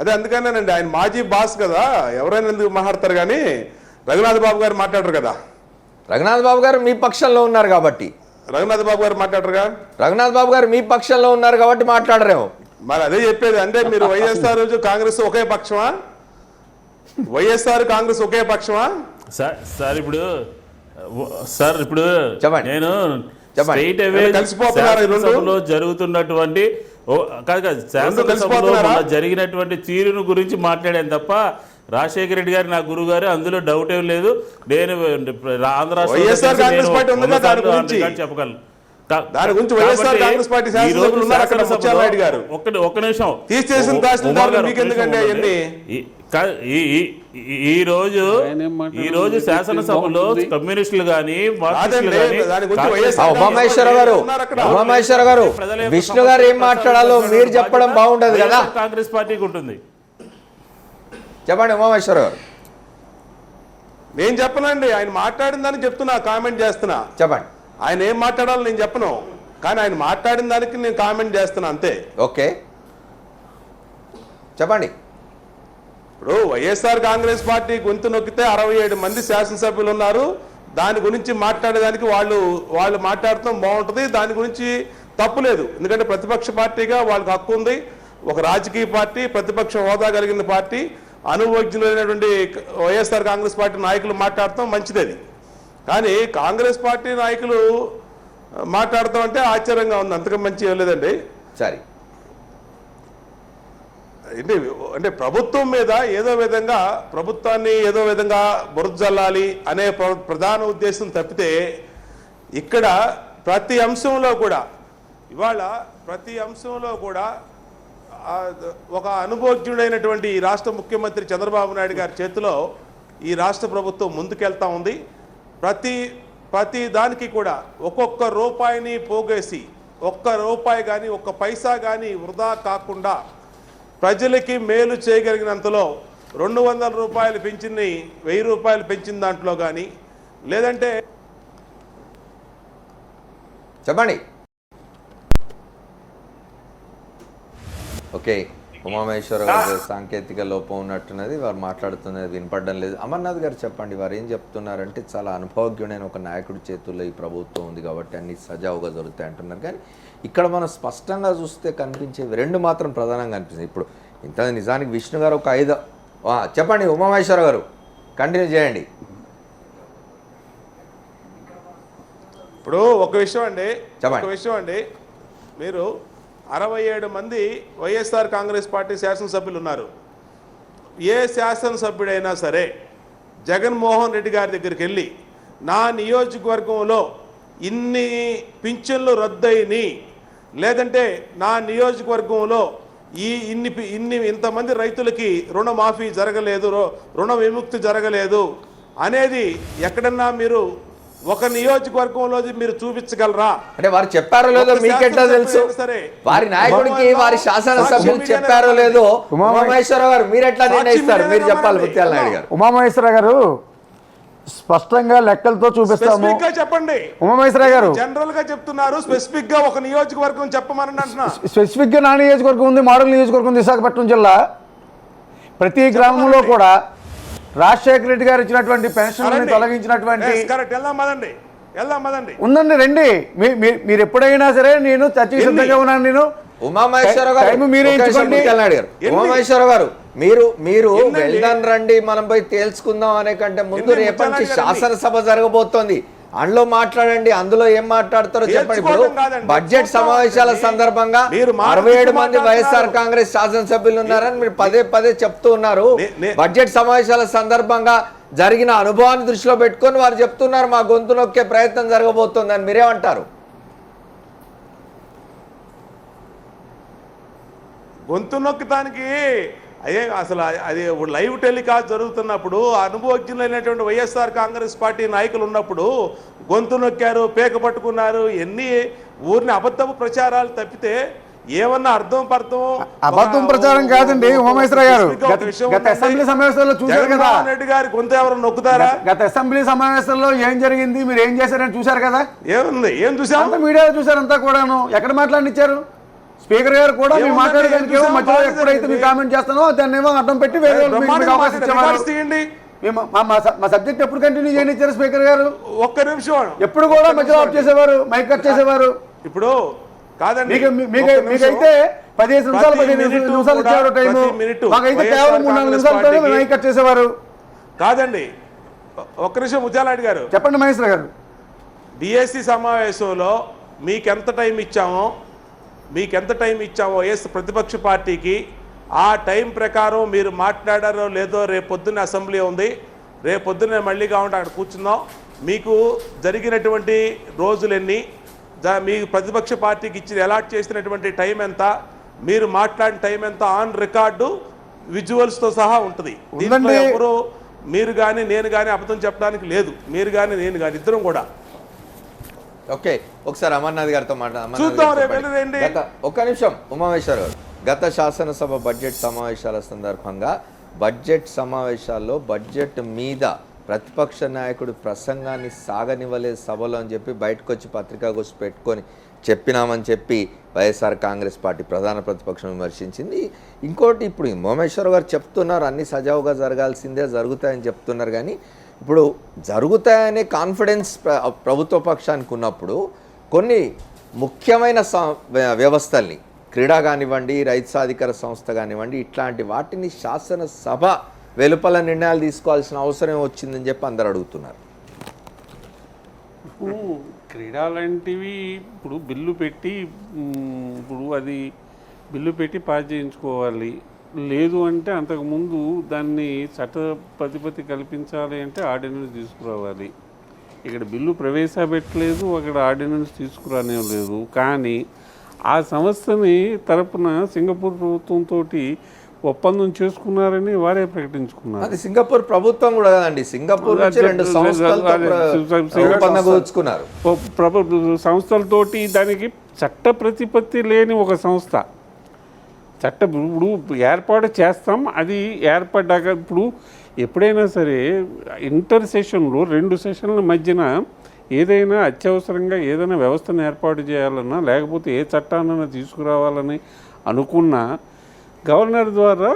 అదే అందుకనేనండి, ఆయన మాజీ బాస్ కదా, ఎవరైనా ఎందుకు మాట్లాడతారు, కానీ రఘునాథ్ బాబు గారు మాట్లాడరు కదా. రఘునాథ్ బాబు గారు మీ పక్షంలో ఉన్నారు కాబట్టి. రఘునాథ్ బాబు గారు మాట్లాడరుగా. రఘునాథ్ బాబు గారు మీ పక్షంలో ఉన్నారు కాబట్టి మాట్లాడరేమో. మరి అదే చెప్పేది, అంటే మీరు వైఎస్ఆర్ కాంగ్రెస్ ఒకే పక్షమా? వైఎస్ఆర్ కాంగ్రెస్ ఒకే పక్షమా? సార్ ఇప్పుడు నేను స్ట్రైట్ అవే శాసనసభలో జరుగుతున్నటువంటి శాసనసభలో జరిగినటువంటి తీరును గురించి మాట్లాడాను తప్ప రాజశేఖర రెడ్డి గారు నా గురువు గారు, అందులో డౌట్ ఏం లేదు. నేను ఆంధ్ర చెప్పగలను. ఒక్క నిమిషం. ఈ రోజు శాసనసభలో కమ్యూనిస్టులు కానీ ఉమామహేశ్వర గారు, విష్ణు గారు ఏం మాట్లాడాలో మీరు చెప్పడం బాగుండదు కదా. కాంగ్రెస్ పార్టీకి ఉంటుంది. చెప్పండి ఉమామహేశ్వర గారు. నేను చెప్పనండి, ఆయన మాట్లాడిన దాన్ని చెప్తున్నా, కామెంట్ చేస్తున్నా. చెప్పండి. ఆయన ఏం మాట్లాడాలో నేను చెప్పను, కానీ ఆయన మాట్లాడిన దానికి నేను కామెంట్ చేస్తున్నా అంతే. ఓకే, చెప్పండి. ఇప్పుడు వైఎస్ఆర్ కాంగ్రెస్ పార్టీ గొంతు నొక్కితే 67 మంది శాసనసభ్యులు ఉన్నారు. దాని గురించి మాట్లాడేదానికి వాళ్ళు మాట్లాడటం బాగుంటుంది, దాని గురించి తప్పు లేదు. ఎందుకంటే ప్రతిపక్ష పార్టీగా వాళ్ళకి హక్కు ఉంది. ఒక రాజకీయ పార్టీ, ప్రతిపక్ష హోదా కలిగిన పార్టీ, అనుభవజ్ఞులైనటువంటి వైఎస్ఆర్ కాంగ్రెస్ పార్టీ నాయకులు మాట్లాడటం మంచిది. అది కానీ కాంగ్రెస్ పార్టీ నాయకులు మాట్లాడతాం అంటే ఆశ్చర్యంగా ఉంది, అంతగా మంచి లేదండి. సరే, అంటే ప్రభుత్వం మీద ప్రభుత్వాన్ని ఏదో విధంగా బురద జల్లాలి అనే ప్రధాన ఉద్దేశం తప్పితే, ఇక్కడ ప్రతి అంశంలో కూడా ఒక అనుభవజ్ఞుడైనటువంటి ఈ రాష్ట్ర ముఖ్యమంత్రి చంద్రబాబు నాయుడు గారి చేతిలో ఈ రాష్ట్ర ప్రభుత్వం ముందుకెళ్తా ఉంది. ప్రతి దానికి కూడా ఒక్కొక్క రూపాయిని పోగేసి, ఒక్క రూపాయి కానీ ఒక్క పైసా కానీ వృధా కాకుండా ప్రజలకి మేలు చేయగలిగినంతలో 200 రూపాయలు పెంచింది, 1000 రూపాయలు పెంచిన దాంట్లో కానీ, లేదంటే చెప్పండి. ఓకే, ఉమామహేశ్వర గారు సాంకేతిక లోపం ఉన్నట్టున్నది, వారు మాట్లాడుతున్నది వినపడడం లేదు. అమర్నాథ్ గారు చెప్పండి, వారు ఏం చెప్తున్నారంటే చాలా అనుభవజ్ఞుడైన ఒక నాయకుడి చేతుల్లో ఈ ప్రభుత్వం ఉంది కాబట్టి అన్ని సజావుగా జరుగుతాయి అంటున్నారు. కానీ ఇక్కడ మనం స్పష్టంగా చూస్తే కనిపించేవి 2 మాత్రం ప్రధానంగా అనిపిస్తుంది. ఇప్పుడు ఇంత నిజానికి విష్ణు గారు ఒక 5 చెప్పండి ఉమామహేశ్వర గారు, కంటిన్యూ చేయండి. ఇప్పుడు ఒక విషయం అండి, మీరు 67 మంది వైఎస్ఆర్ కాంగ్రెస్ పార్టీ శాసనసభ్యులు ఉన్నారు. ఏ శాసనసభ్యుడైనా సరే జగన్మోహన్ రెడ్డి గారి దగ్గరికి వెళ్ళి, నా నియోజకవర్గంలో ఇన్ని పింఛన్లు రద్దయిని, లేదంటే నా నియోజకవర్గంలో ఇంతమంది రైతులకి రుణమాఫీ జరగలేదు, రుణ విముక్తి జరగలేదు అనేది ఎక్కడన్నా మీరు ఒక నియోజకవర్గంలో మీరు చూపించగలరా? అంటే వారు చెప్పారో లేదో మీకెట్లా తెలుసు? వారి నాయకుడికి వారి శాసనసభ్యులు చెప్పారో లేదో ఉమామహేశ్వర గారు మీరు ఎట్లా నిర్ణయిస్తారు? మీరు చెప్పాలి. ముత్యాల నాయుడు గారు. ఉమామహేశ్వర గారు స్పష్టంగా లెక్కలతో చూపిస్తాము. చెప్పండి. ఉమామహేశ్వర గారు జనరల్ గా చెప్తున్నారు, స్పెసిఫిక్ గా ఒక నియోజకవర్గం చెప్పమని అంటున్నా. స్పెసిఫిక్ గా నా నియోజకవర్గం ఉంది, మోడల్ నియోజకవర్గం విశాఖపట్నం జిల్లా. ప్రతి గ్రామంలో కూడా రాజశేఖర రెడ్డి గారు ఇచ్చినటువంటి పెన్షన్ తొలగించినటువంటి ఉందండి. రండి, మీరు ఎప్పుడైనా సరే నేను చర్చకి సిద్ధంగా ఉన్నాను. నేను ఉమామహేశ్వర గారు, ఉమామహేశ్వర గారు, మీరు వెళ్దాం రండి, మనం పోయి తేల్చుకుందాం అనే కంటే ముందు రేపటి నుంచి శాసనసభ జరగబోతోంది, అందులో మాట్లాడండి. అందులో ఏం మాట్లాడతారో చెప్పండి. ఇప్పుడు బడ్జెట్ సమావేశాల సందర్భంగా 67 మంది వైఎస్ఆర్ కాంగ్రెస్ శాసనసభ్యులు ఉన్నారని మీరు పదే చెప్తూ ఉన్నారు. బడ్జెట్ సమావేశాల సందర్భంగా జరిగిన అనుభవాన్ని దృష్టిలో పెట్టుకొని వారు చెప్తున్నారు మా గొంతు నొక్కే ప్రయత్నం జరగబోతోందని. మీరేమంటారు? గొంతు నొక్కడానికి అసలు అది లైవ్ టెలికాస్ట్ జరుగుతున్నప్పుడు అనుభవజ్ఞులైనటువంటి వైఎస్ఆర్ కాంగ్రెస్ పార్టీ నాయకులు ఉన్నప్పుడు గొంతు నొక్కారు, పేక పట్టుకున్నారు, ఎన్ని ఊరిని అబద్ధపు ప్రచారాలు తప్పితే ఏమన్నా అర్థం అబద్ధం ప్రచారం కాదండి ఉమామేశ్వర గారు. గత అసెంబ్లీ సమావేశాల్లో చూశారు కదా, జగన్మోహన్ రెడ్డి గారి కొంత ఎవరు నొక్కుతారా? గత అసెంబ్లీ సమావేశాల్లో ఏం జరిగింది, మీరు ఏం చేశారని చూశారు కదా, ఏముంది, ఏం చూసాం? అంతా మీడియాలో చూశారు, అంతా కూడాను. ఎక్కడ మాట్లాడినిచ్చారు స్పీకర్ గారు కూడా, మీరు మాట్లాడేదానికి ఏమో మధ్యలో ఎప్పుడైతే మీరు కామెంట్ చేస్తానో దాన్ని ఏమో అడ్డం పెట్టి వేరే అవకాశం ఇచ్చేవారు. మా సబ్జెక్ట్ ఎప్పుడు కంటిన్యూ చేయనిచ్చారు స్పీకర్ గారు? ఒక్క నిమిషం. ఎప్పుడు కూడా మధ్యలో ఆఫ్ చేసేవారు, మైక్ కట్ చేసేవారు. ఇప్పుడు కాదండి, మీకైతే 15 నిమిషాలు 15 నిమిషాలు ఇచ్చేవారు టైం, మాకైతే కేవలం 3-4 నిమిషాలతో మైక్ కట్ చేసేవారు. కాదండి, ఒక్క నిమిషం ముత్యాలరెడ్డి గారు చెప్పండి మహేశ్వర గారు. డిఎస్సి సమావేశంలో మీకెంత టైం ఇచ్చామో ప్రతిపక్ష పార్టీకి ఆ టైం ప్రకారం మీరు మాట్లాడారో లేదో రేపొద్దున్న అసెంబ్లీ ఉంది, రేపొద్దున్న మళ్ళీ కావాలంటే అక్కడ కూర్చుందాం. మీకు జరిగినటువంటి రోజులెన్ని, మీకు ప్రతిపక్ష పార్టీకి ఇచ్చిన అలాట్ చేసినటువంటి టైం ఎంత, మీరు మాట్లాడిన టైం ఎంత ఆన్ రికార్డు విజువల్స్తో సహా ఉంటుంది. దీంట్లో ఎవరు మీరు కానీ నేను కానీ అబద్ధం చెప్పడానికి లేదు, మీరు కానీ నేను కానీ ఇద్దరం కూడా. ఓకే, ఒకసారి అమర్నాథ్ గారితో చూద్దాం రేపు వెళ్ళండి. ఒక్క నిమిషం ఉమామేశ్వర్ గారు, గత శాసనసభ బడ్జెట్ సమావేశాల సందర్భంగా బడ్జెట్ సమావేశాల్లో బడ్జెట్ మీద ప్రతిపక్ష నాయకుడు ప్రసంగాన్ని సాగనివ్వలేదు సభలో అని చెప్పి బయటకు వచ్చి పత్రికాగోష్ఠి పెట్టుకొని చెప్పినామని చెప్పి వైఎస్ఆర్ కాంగ్రెస్ పార్టీ ప్రధాన ప్రతిపక్షం విమర్శించింది. ఇంకోటి, ఇప్పుడు ఉమామేశ్వర్ గారు చెప్తున్నారు అన్ని సజావుగా జరగాల్సిందే, జరుగుతాయని చెప్తున్నారు. కానీ ఇప్పుడు జరుగుతాయనే కాన్ఫిడెన్స్ ప్రభుత్వ పక్షానికి ఉన్నప్పుడు కొన్ని ముఖ్యమైన వ్యవస్థల్ని, క్రీడా కానివ్వండి, రైతు సాధికార సంస్థ కానివ్వండి, ఇట్లాంటి వాటిని శాసనసభ వెలుపల నిర్ణయాలు తీసుకోవాల్సిన అవసరం వచ్చిందని చెప్పి అందరు అడుగుతున్నారు. క్రీడా లాంటివి ఇప్పుడు బిల్లు పెట్టి పాస్ చేయించుకోవాలి. లేదు అంటే అంతకుముందు దాన్ని చట్ట ప్రతిపత్తి కల్పించాలి అంటే ఆర్డినెన్స్ తీసుకురావాలి. ఇక్కడ బిల్లు ప్రవేశపెట్టలేదు, అక్కడ ఆర్డినెన్స్ తీసుకురానివ్వలేదు. కానీ ఆ సంస్థని తరపున సింగపూర్ ప్రభుత్వంతో ఒప్పందం చేసుకున్నారని వారే ప్రకటించుకున్నారు. అది సింగపూర్ ప్రభుత్వం కూడా కదండి, సింగపూర్ సంస్థలతోటి దానికి చట్ట ప్రతిపత్తి లేని ఒక సంస్థ ఇప్పుడు ఏర్పాటు చేస్తాం. అది ఏర్పడ్డాక ఇప్పుడు ఎప్పుడైనా సరే ఇంటర్ సెషన్లో 2 సెషన్ల మధ్యన ఏదైనా అత్యవసరంగా ఏదైనా వ్యవస్థను ఏర్పాటు చేయాలన్నా లేకపోతే ఏ చట్టాన్నైనా తీసుకురావాలని అనుకున్నా గవర్నర్ ద్వారా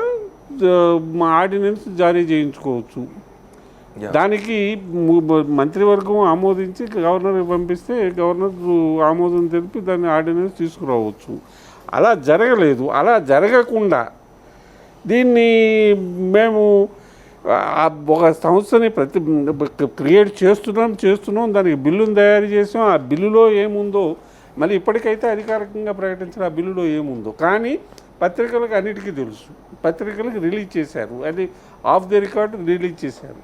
ఆర్డినెన్స్ జారీ చేయించుకోవచ్చు. దానికి మంత్రివర్గం ఆమోదించి గవర్నర్కి పంపిస్తే గవర్నర్ ఆమోదం తెలిపి దాన్ని ఆర్డినెన్స్ తీసుకురావచ్చు. అలా జరగలేదు. అలా జరగకుండా దీన్ని మేము ఒక సంస్థని క్రియేట్ చేస్తున్నాం, దానికి బిల్లును తయారు చేసాం. ఆ బిల్లులో ఏముందో మళ్ళీ ఇప్పటికైతే అధికారికంగా ప్రకటించిన ఆ బిల్లులో ఏముందో కానీ పత్రికలకు అన్నిటికీ తెలుసు. పత్రికలకు రిలీజ్ చేశారు, అది ఆఫ్ ది రికార్డు రిలీజ్ చేశారు.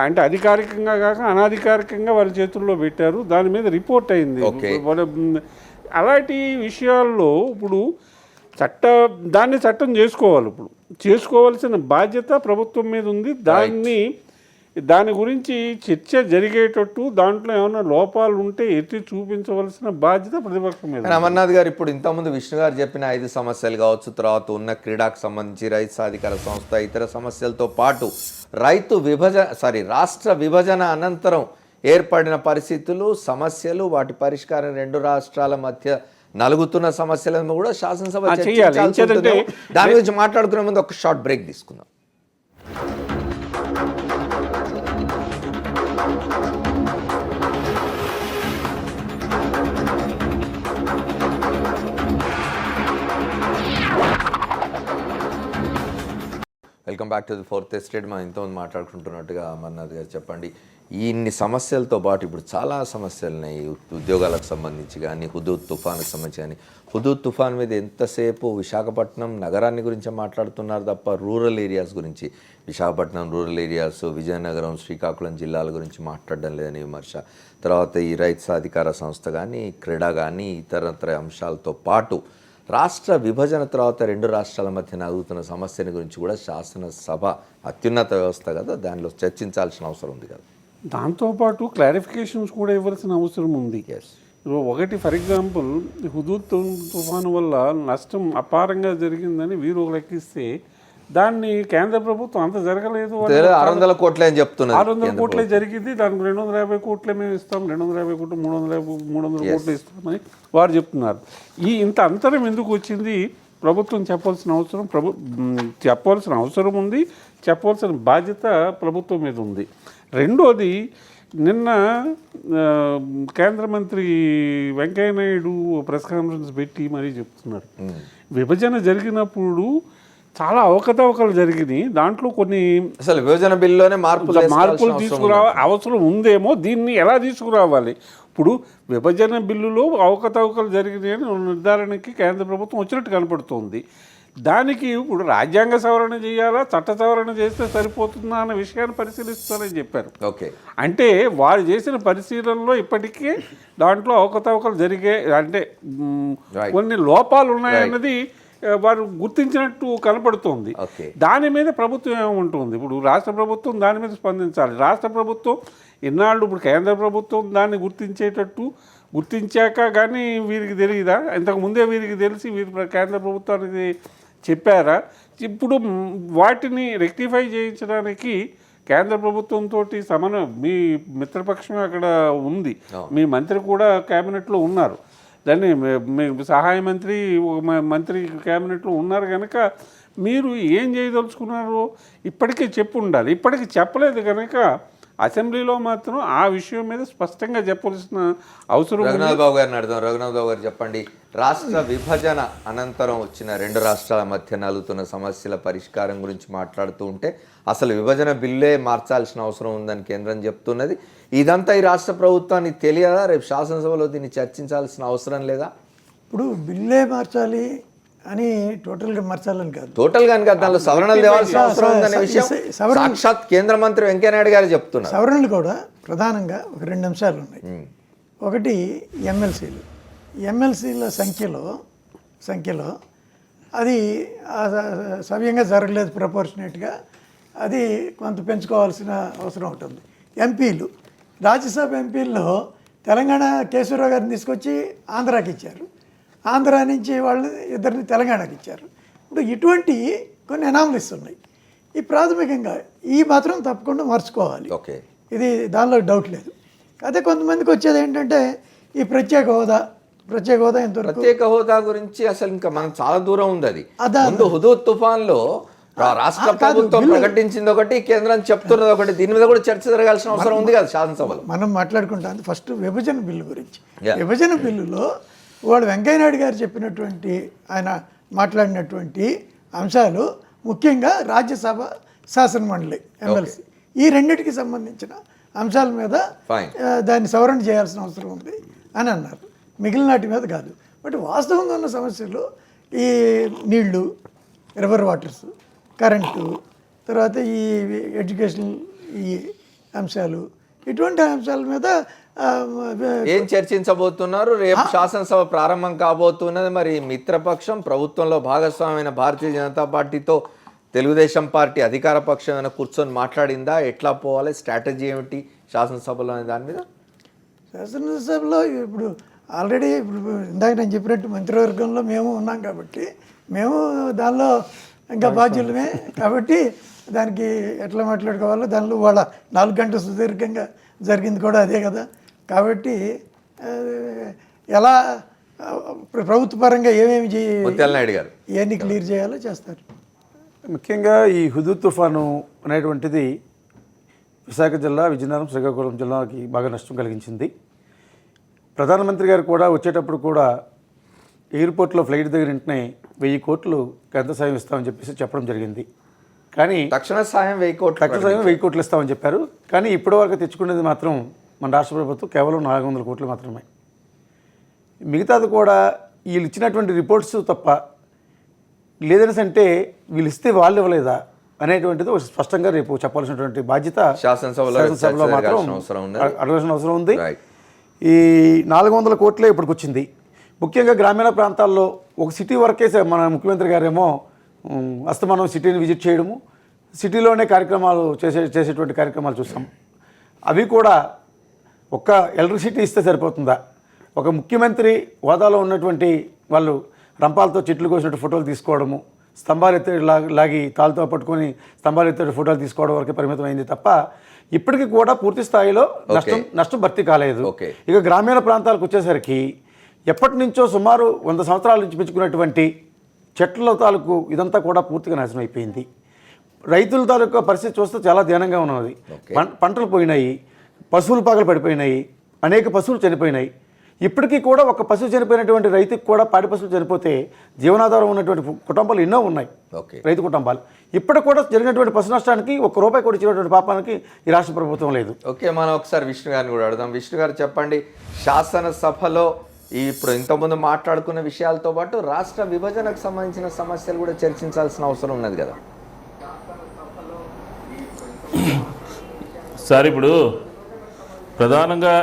అంటే అధికారికంగా కాక అనాధికారికంగా వాళ్ళ చేతుల్లో పెట్టారు. దాని మీద రిపోర్ట్ అయింది. అలాంటి విషయాల్లో ఇప్పుడు దాన్ని చట్టం చేసుకోవాలి. ఇప్పుడు చేసుకోవాల్సిన బాధ్యత ప్రభుత్వం మీద ఉంది. దాని గురించి చర్చ జరిగేటట్టు దాంట్లో ఏమైనా లోపాలు ఉంటే ఎత్తి చూపించవలసిన బాధ్యత ప్రతిపక్షం మీద. అమర్నాథ్ గారు, ఇప్పుడు ఇంతకుముందు విష్ణు గారు చెప్పిన 5 సమస్యలు కావచ్చు, తర్వాత ఉన్న క్రీడాకు సంబంధించి రైతు సాధికార సంస్థ ఇతర సమస్యలతో పాటు రాష్ట్ర విభజన అనంతరం ఏర్పడిన పరిస్థితులు, సమస్యలు, వాటి పరిష్కారం, 2 రాష్ట్రాల మధ్య నలుగుతున్న సమస్యలను కూడా శాసనసభ చర్చించాల్సి ఉంటుంది. దాని గురించి మాట్లాడుకునే ముందు ఒక షార్ట్ బ్రేక్ తీసుకుందాం. Welcome back to the fourth estate. మనం ఇంతమంది మాట్లాడుకుంటున్నట్టుగా అమర్నాథ్ గారు చెప్పండి, ఇన్ని సమస్యలతో పాటు ఇప్పుడు చాలా సమస్యలు ఉన్నాయి. ఉద్యోగాలకు సంబంధించి కానీ, హుదూద్ తుఫాన్కి సంబంధించి కానీ. హుదూద్ తుఫాన్ మీద ఎంతసేపు విశాఖపట్నం నగరాన్ని గురించి మాట్లాడుతున్నారు తప్ప రూరల్ ఏరియాస్ గురించి, విశాఖపట్నం రూరల్ ఏరియాస్, విజయనగరం, శ్రీకాకుళం జిల్లాల గురించి మాట్లాడడం లేదని విమర్శ. తర్వాత ఈ రైతు సాధికార సంస్థ కానీ, క్రీడా కానీ, ఇతరత్ర అంశాలతో పాటు రాష్ట్ర విభజన తర్వాత 2 రాష్ట్రాల మధ్య నలుగుతున్న సమస్యల గురించి కూడా శాసనసభ అత్యున్నత వ్యవస్థ కదా, దానిలో చర్చించాల్సిన అవసరం ఉంది కదా. దాంతోపాటు క్లారిఫికేషన్స్ కూడా ఇవ్వాల్సిన అవసరం ఉంది. ఒకటి ఫర్ ఎగ్జాంపుల్ హుదూద్ తుఫాను వల్ల నష్టం అపారంగా జరిగిందని వీరు లెక్కిస్తే దాన్ని కేంద్ర ప్రభుత్వం అంత జరగలేదు, 600 కోట్లే అని చెప్తున్నారు. 600 కోట్లే జరిగింది, దానికి 250 కోట్లే మేము ఇస్తాం, 250 కోట్లు 300 కోట్లు ఇస్తామని వారు చెప్తున్నారు. ఇంత అంతరం ఎందుకు వచ్చింది? ప్రభుత్వం చెప్పాల్సిన అవసరం ఉంది, చెప్పాల్సిన బాధ్యత ప్రభుత్వం మీద ఉంది. రెండోది, నిన్న కేంద్ర మంత్రి వెంకయ్యనాయుడు ప్రెస్ కాన్ఫరెన్స్ పెట్టి మరీ చెప్తున్నారు, విభజన జరిగినప్పుడు చాలా అవకతవకలు జరిగినాయి, దాంట్లో కొన్ని అసలు విభజన బిల్లులోనే మార్పులు అవసరం ఉందేమో, దీన్ని ఎలా తీసుకురావాలి? ఇప్పుడు విభజన బిల్లులో అవకతవకలు జరిగినాయని నిర్ధారణకి కేంద్ర ప్రభుత్వం వచ్చినట్టు కనపడుతోంది. దానికి ఇప్పుడు రాజ్యాంగ సవరణ చేయాలా, చట్ట సవరణ చేస్తే సరిపోతుందా అన్న విషయాన్ని పరిశీలిస్తారని చెప్పారు. ఓకే, అంటే వారు చేసిన పరిశీలనలో ఇప్పటికీ దాంట్లో అవకతవకలు అంటే కొన్ని లోపాలు ఉన్నాయన్నది వారు గుర్తించినట్టు కనపడుతోంది. దాని మీద ప్రభుత్వం ఏముంటుంది? ఇప్పుడు రాష్ట్ర ప్రభుత్వం దాని మీద స్పందించాలి. రాష్ట్ర ప్రభుత్వం ఇన్నాళ్ళు ఇప్పుడు కేంద్ర ప్రభుత్వం దాన్ని గుర్తించాక కానీ వీరికి తెలియదా? ఇంతకుముందే వీరికి తెలిసి వీరు కేంద్ర ప్రభుత్వానికి చెప్పారా? ఇప్పుడు వాటిని రెక్టిఫై చేయించడానికి కేంద్ర ప్రభుత్వంతో మీ మిత్రపక్షం అక్కడ ఉంది, మీ మంత్రి కూడా కేబినెట్లో ఉన్నారు, దాన్ని మీ సహాయ మంత్రి కేబినెట్లో ఉన్నారు కనుక మీరు ఏం చేయదలుచుకున్నారో ఇప్పటికే చెప్పు ఉండాలి. ఇప్పటికీ చెప్పలేదు కనుక అసెంబ్లీలో మాత్రం ఆ విషయం మీద స్పష్టంగా చెప్పాల్సిన అవసరం. రఘునాథ్ బాబు గారిని అడుగుదాం. రఘునాథ్ బాబు గారు చెప్పండి, రాష్ట్ర విభజన అనంతరం వచ్చిన 2 రాష్ట్రాల మధ్య నలుగుతున్న సమస్యల పరిష్కారం గురించి మాట్లాడుతూ ఉంటే అసలు విభజన బిల్లే మార్చాల్సిన అవసరం ఉందని కేంద్రం చెప్తున్నది. ఇదంతా ఈ రాష్ట్ర ప్రభుత్వానికి తెలియదా? రేపు శాసనసభలో దీన్ని చర్చించాల్సిన అవసరం లేదా? ఇప్పుడు బిల్లే మార్చాలి అని టోటల్గా మార్చాలని కాదు, టోటల్గా దానిలో సవరణలు తేవాల్సిన అవసరం ఉందనే విషయం సాక్షాత్ కేంద్ర మంత్రి వెంకయ్యనాయుడు గారు చెప్తున్నారు. సవరణలు కూడా ప్రధానంగా ఒక 2 అంశాలు ఉన్నాయి. ఒకటి ఎమ్మెల్సీల సంఖ్యలో అది సవ్యంగా జరగలేదు, ప్రపోర్షనేట్గా అది కొంత పెంచుకోవాల్సిన అవసరం ఉంటుంది. ఎంపీలు, రాజ్యసభ ఎంపీల్లో తెలంగాణ కేశవరావు గారిని తీసుకొచ్చి ఆంధ్రాకి ఇచ్చారు, ఆంధ్ర నుంచి వాళ్ళు ఇద్దరిని తెలంగాణకి ఇచ్చారు. ఇప్పుడు ఇటువంటి కొన్ని అనామలీస్ ఉన్నాయి. ఈ ప్రాథమికంగా ఈ మాత్రం తప్పకుండా మార్చుకోవాలి, ఇది దానిలో డౌట్ లేదు. అదే కొంతమందికి వచ్చేది ఏంటంటే ఈ ప్రత్యేక హోదా ఇంతవరకు ప్రత్యేక హోదా గురించి అసలు ఇంకా మనం చాలా దూరం ఉంది. అది ముందు హుదూద్ తుఫాన్లో రాష్ట్ర ప్రభుత్వం ప్రకటించింది ఒకటి, కేంద్రం చెప్తున్నది ఒకటి. దీని మీద కూడా చర్చ జరగాల్సిన అవసరం ఉంది కదా శాసనసభలో. మనం మాట్లాడుకుంటాం ఫస్ట్ విభజన బిల్లు గురించి. విభజన బిల్లులో వాడు వెంకయ్యనాయుడు గారు చెప్పినటువంటి, ఆయన మాట్లాడినటువంటి అంశాలు ముఖ్యంగా రాజ్యసభ, శాసనమండలి, ఎమ్మెల్సీ ఈ రెండింటికి సంబంధించిన అంశాల మీద దాన్ని సవరణ చేయాల్సిన అవసరం ఉంది అని అన్నారు, మిగిలిన వాటి మీద కాదు. బట్ వాస్తవంగా ఉన్న సమస్యలు ఈ నీళ్లు, రివర్ వాటర్స్, కరెంటు, తర్వాత ఈ ఎడ్యుకేషనల్ ఈ అంశాలు, ఇటువంటి అంశాల మీద ఏం చర్చించబోతున్నారు? రేపు శాసనసభ ప్రారంభం కాబోతున్నది. మరి మిత్రపక్షం ప్రభుత్వంలో భాగస్వామైన భారతీయ జనతా పార్టీతో తెలుగుదేశం పార్టీ అధికార పక్షం ఏమైనా కూర్చొని మాట్లాడిందా? ఎట్లా పోవాలి, స్ట్రాటజీ ఏమిటి శాసనసభలో అనే దాని మీద? శాసనసభలో ఇప్పుడు ఆల్రెడీ ఇందాక నేను చెప్పినట్టు మంత్రివర్గంలో మేము ఉన్నాం కాబట్టి మేము దానిలో ఇంకా బాధ్యులమే కాబట్టి దానికి ఎట్లా మాట్లాడుకోవాలో దానిలో వాళ్ళ 4 గంటల సుదీర్ఘంగా జరిగింది కూడా అదే కదా. కాబట్టి ఎలా ప్రభుత్వ పరంగా ఏమేమి గారు ఇవన్నీ క్లియర్ చేయాలో చేస్తారు. ముఖ్యంగా ఈ హుదూద్ తుఫాను అనేటువంటిది విశాఖ జిల్లా, విజయనగరం, శ్రీకాకుళం జిల్లాకి బాగా నష్టం కలిగించింది. ప్రధానమంత్రి గారు కూడా వచ్చేటప్పుడు కూడా ఎయిర్పోర్ట్లో ఫ్లైట్ దగ్గర వెంటనే 1000 కోట్లు కేంద్ర సాయం ఇస్తామని చెప్పేసి చెప్పడం జరిగింది. కానీ తక్షణ సాయం 1000 కోట్లు ఇస్తామని చెప్పారు. కానీ ఇప్పటివరకు తెచ్చుకునేది మాత్రం మన రాష్ట్ర ప్రభుత్వం కేవలం 400 కోట్లు మాత్రమే. మిగతాది కూడా వీళ్ళు ఇచ్చినటువంటి రిపోర్ట్స్ తప్ప, లేదనేసి అంటే వీళ్ళు ఇస్తే వాళ్ళు ఇవ్వలేదా అనేటువంటిది స్పష్టంగా రేపు చెప్పాల్సినటువంటి బాధ్యత శాసనసభలో మాత్రం అడగాల్సిన అవసరం ఉంది. ఈ 400 కోట్లే ఇప్పటికి వచ్చింది. ముఖ్యంగా గ్రామీణ ప్రాంతాల్లో ఒక సిటీ వరకే మన ముఖ్యమంత్రి గారేమో అస్తమానం సిటీని విజిట్ చేయడము, సిటీలోనే కార్యక్రమాలు చేసేటువంటి కార్యక్రమాలు చూస్తాం. అవి కూడా ఒక్క ఎలక్ట్రిసిటీ ఇస్తే సరిపోతుందా? ఒక ముఖ్యమంత్రి హోదాలో ఉన్నటువంటి వాళ్ళు రంపాలతో చెట్లు కోసినట్టు ఫోటోలు తీసుకోవడము, స్తంభాలు ఎత్తే లాగి తాళ్ళతో పట్టుకొని స్తంభాలు ఎత్తే ఫోటోలు తీసుకోవడం వరకే పరిమితం అయింది తప్ప ఇప్పటికీ కూడా పూర్తి స్థాయిలో నష్టం భర్తీ కాలేదు. ఇక గ్రామీణ ప్రాంతాలకు వచ్చేసరికి ఎప్పటి నుంచో సుమారు 100 సంవత్సరాల నుంచి పెంచుకున్నటువంటి చెట్ల తాలూకు ఇదంతా కూడా పూర్తిగా నాశనం అయిపోయింది. రైతుల తాలూకు పరిస్థితి చూస్తే చాలా దీనంగా ఉన్నది. పంటలు పోయినాయి, పశువులు పగలు పడిపోయినాయి, అనేక పశువులు చనిపోయినాయి. ఇప్పటికీ కూడా ఒక పశువు చనిపోయినటువంటి రైతుకి కూడా పాడి పశువులు చనిపోతే జీవనాధారం ఉన్నటువంటి కుటుంబాలు ఎన్నో ఉన్నాయి, రైతు కుటుంబాలు. ఇప్పటికి కూడా జరిగినటువంటి పశు నష్టానికి ₹1 కూడా ఇచ్చినటువంటి పాపానికి ఈ రాష్ట్ర ప్రభుత్వం లేదు. ఓకే, మనం ఒకసారి విష్ణు గారిని కూడా అడుగుదాం. విష్ణు గారు చెప్పండి, శాసనసభలో ఇప్పుడు ఇంతకుముందు మాట్లాడుకున్న విషయాలతో పాటు రాష్ట్ర విభజనకు సంబంధించిన సమస్యలు కూడా చర్చించాల్సిన అవసరం ఉన్నది కదా సార్? ఇప్పుడు ప్రధానంగా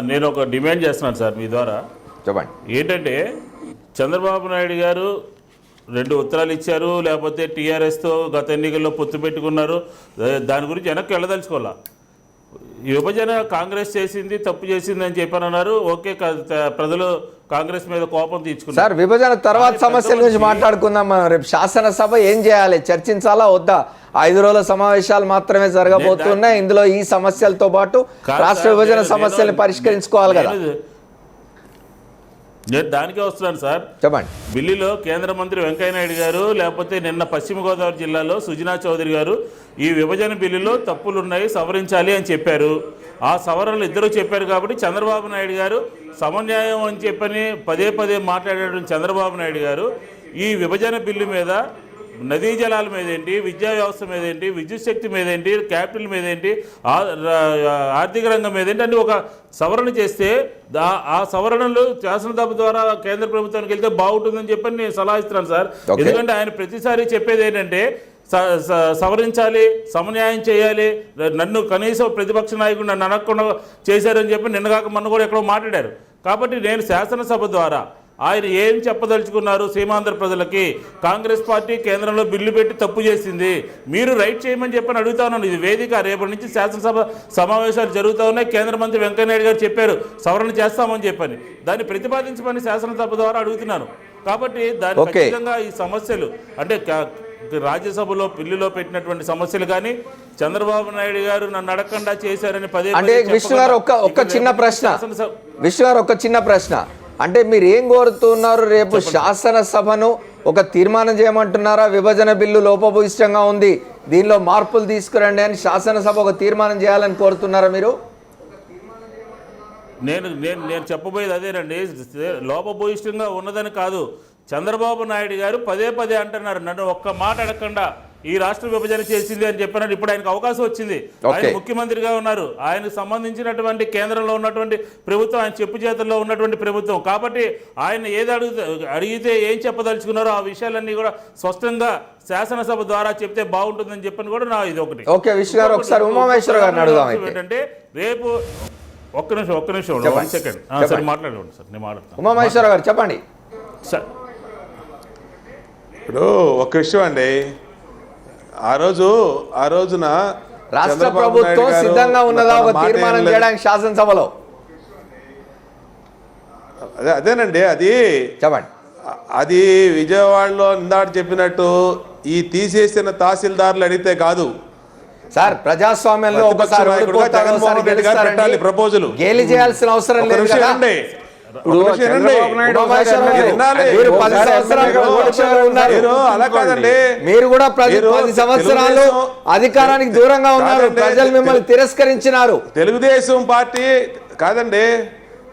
నేను ఒక డిమాండ్ చేస్తున్నాను సార్ మీ ద్వారా. చెప్పండి. ఏంటంటే చంద్రబాబు నాయుడు గారు 2 ఉత్తరాలు ఇచ్చారు, లేకపోతే టీఆర్ఎస్తో గత ఎన్నికల్లో పొత్తు పెట్టుకున్నారు, దాని గురించి వెనక్కి వెళ్ళదలుచుకోవాలా. విభజన కాంగ్రెస్ చేసింది, తప్పు చేసింది అని చెప్పారన్నారు. ఓకే, ప్రజలు కాంగ్రెస్ మీద కోపం తీర్చుకున్నారు. సార్, విభజన తర్వాత సమస్యల గురించి మాట్లాడుకుందాం. మనం రేపు శాసనసభ ఏం చేయాలి, చర్చించాలా వద్దా? 5 రోజుల సమావేశాలు మాత్రమే జరగబోతున్నాయి. ఇందులో ఈ సమస్యలతో పాటు రాష్ట్ర విభజన సమస్యల్ని పరిష్కరించుకోవాలి కదా. నేను దానికే వస్తున్నాను సార్. చెప్పండి. ఢిల్లీలో కేంద్ర మంత్రి వెంకయ్యనాయుడు గారు, లేకపోతే నిన్న పశ్చిమ గోదావరి జిల్లాలో సుజనా చౌదరి గారు ఈ విభజన బిల్లులో తప్పులున్నాయి, సవరించాలి అని చెప్పారు. ఆ సవరణలు ఇద్దరు చెప్పారు కాబట్టి చంద్రబాబు నాయుడు గారు సమన్యాయం అని చెప్పని పదే మాట్లాడేటువంటి చంద్రబాబు నాయుడు గారు ఈ విభజన బిల్లు మీద నదీ జలాల మీదేంటి, విద్యా వ్యవస్థ మీదేంటి, విద్యుత్ శక్తి మీదేంటి, క్యాపిటల్ మీదేంటి, ఆర్థిక రంగం మీదేంటి అని ఒక సవరణ చేస్తే ఆ సవరణలు శాసనసభ ద్వారా కేంద్ర ప్రభుత్వానికి వెళ్తే బాగుంటుందని చెప్పని నేను సలహా ఇస్తున్నాను సార్. ఎందుకంటే ఆయన ప్రతిసారి చెప్పేది ఏంటంటే సవరించాలి, సమన్యాయం చేయాలి, నన్ను కనీసం ప్రతిపక్ష నాయకుడు నన్ను అనకుండా చేశారని చెప్పి నిన్నగాక మొన్న కూడా ఎక్కడో మాట్లాడారు. కాబట్టి నేను శాసనసభ ద్వారా ఆయన ఏం చెప్పదలుచుకున్నారు సీమాంధ్ర ప్రజలకి? కాంగ్రెస్ పార్టీ కేంద్రంలో బిల్లు పెట్టి తప్పు చేసింది, మీరు రైట్ చేయమని చెప్పని అడుగుతా ఉన్నాను. ఇది వేదిక, రేపటి నుంచి శాసనసభ సమావేశాలు జరుగుతూ ఉన్నాయి. కేంద్ర మంత్రి వెంకయ్యనాయుడు గారు చెప్పారు సవరణ చేస్తామని చెప్పని, దాన్ని ప్రతిపాదించమని శాసనసభ ద్వారా అడుగుతున్నాను. కాబట్టి దాని ఖచ్చితంగా ఈ సమస్యలు అంటే రాజ్యసభలో బిల్లులో పెట్టినటువంటి సమస్యలు కానీ చంద్రబాబు నాయుడు గారు నన్ను అడగకుండా చేశారని అంటే విష్ణు గారు ఒక చిన్న ప్రశ్న అంటే మీరు ఏం కోరుతున్నారు? రేపు శాసనసభను ఒక తీర్మానం చేయమంటున్నారా? విభజన బిల్లు లోపభూయిష్టంగా ఉంది, దీనిలో మార్పులు తీసుకురండి అని శాసనసభ ఒక తీర్మానం చేయాలని కోరుతున్నారా మీరు? నేను చెప్పబోయేది అదేనండి. లోపభూయిష్టంగా ఉన్నదని కాదు, చంద్రబాబు నాయుడు గారు పదే అంటున్నారు నన్ను ఒక్క మాట అడగకుండా ఈ రాష్ట్ర విభజన చేసింది అని చెప్పినట్టు. ఇప్పుడు ఆయనకు అవకాశం వచ్చింది, ఆయన ముఖ్యమంత్రిగా ఉన్నారు, ఆయనకు సంబంధించినటువంటి కేంద్రంలో ఉన్నటువంటి ప్రభుత్వం ఆయన చెప్పు చేతుల్లో ఉన్నటువంటి ప్రభుత్వం. కాబట్టి ఆయన ఏది అడిగితే ఏం చెప్పదలుచుకున్నారో ఆ విషయాలన్నీ కూడా స్పష్టంగా శాసనసభ ద్వారా చెప్తే బాగుంటుందని చెప్పని కూడా నా ఇది ఒకటి. ఓకే విష్ణు గారు, ఒకసారి ఉమామేశ్వర గారిని అడుగుదాం. ఏంటంటే రేపు ఒక్క నిమిషం 1 సెకండ్ సార్ మాట్లాడండి సార్, నేను మాట్లాడతాను. ఉమామేశ్వర గారు చెప్పండి సార్. ఇప్పుడు ఒక విషయం అండి, ఆ రోజున రాష్ట్ర ప్రభుత్వం సిద్ధంగా ఉన్నదా ఒక తీర్మానం చేయడానికి శాసనసభలో? అదేనండి, అది చెప్పండి. అది విజయవాడలో ఇందాక చెప్పినట్టు ఈ తీసేసిన తహసీల్దారులు అడిగితే కాదు సార్. ప్రజాస్వామ్యంలో ఒకసారి ప్రపోజల్ గేలి చేయాల్సిన అవసరం లేదు కదా. మీరు కూడా 10 సంవత్సరాలు అధికారానికి దూరంగా ఉన్నారు, ప్రజలు మిమ్మల్ని తిరస్కరించినారు. తెలుగుదేశం పార్టీ కాదండి,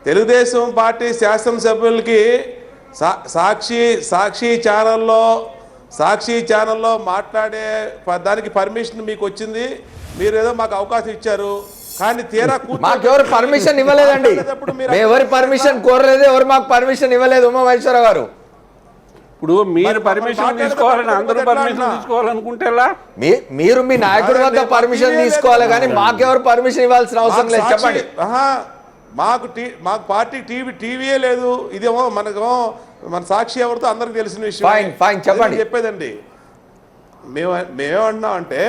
తెలుగుదేశం పార్టీ శాసనసభ్యులకి సాక్షి ఛానల్లో మాట్లాడే దానికి పర్మిషన్ మీకు వచ్చింది, మీరు ఏదో మాకు అవకాశం ఇచ్చారు. కానీ మాకెవరు పర్మిషన్ ఇవ్వలేదండి, ఎవరి పర్మిషన్ కోరలేదు, ఎవరు మాకు పర్మిషన్ ఇవ్వలేదు. ఉమామేశ్వర గారు, ఇప్పుడు మీరు పర్మిషన్ తీసుకోవాలని అందరూ పర్మిషన్ తీసుకోవాలనుకుంటే మీరు మీ నాయకుడి వద్ద పర్మిషన్ తీసుకోవాలి, కానీ మాకెవరు పర్మిషన్ ఇవ్వాల్సిన అవసరం లేదు. చెప్పండి. మాకు పార్టీ టీవీయే లేదు, ఇదేమో మన సాక్షి ఎవరితో అందరికి తెలిసిన విషయం. చెప్పండి. చెప్పేదండి, మేమేమన్నాం అంటే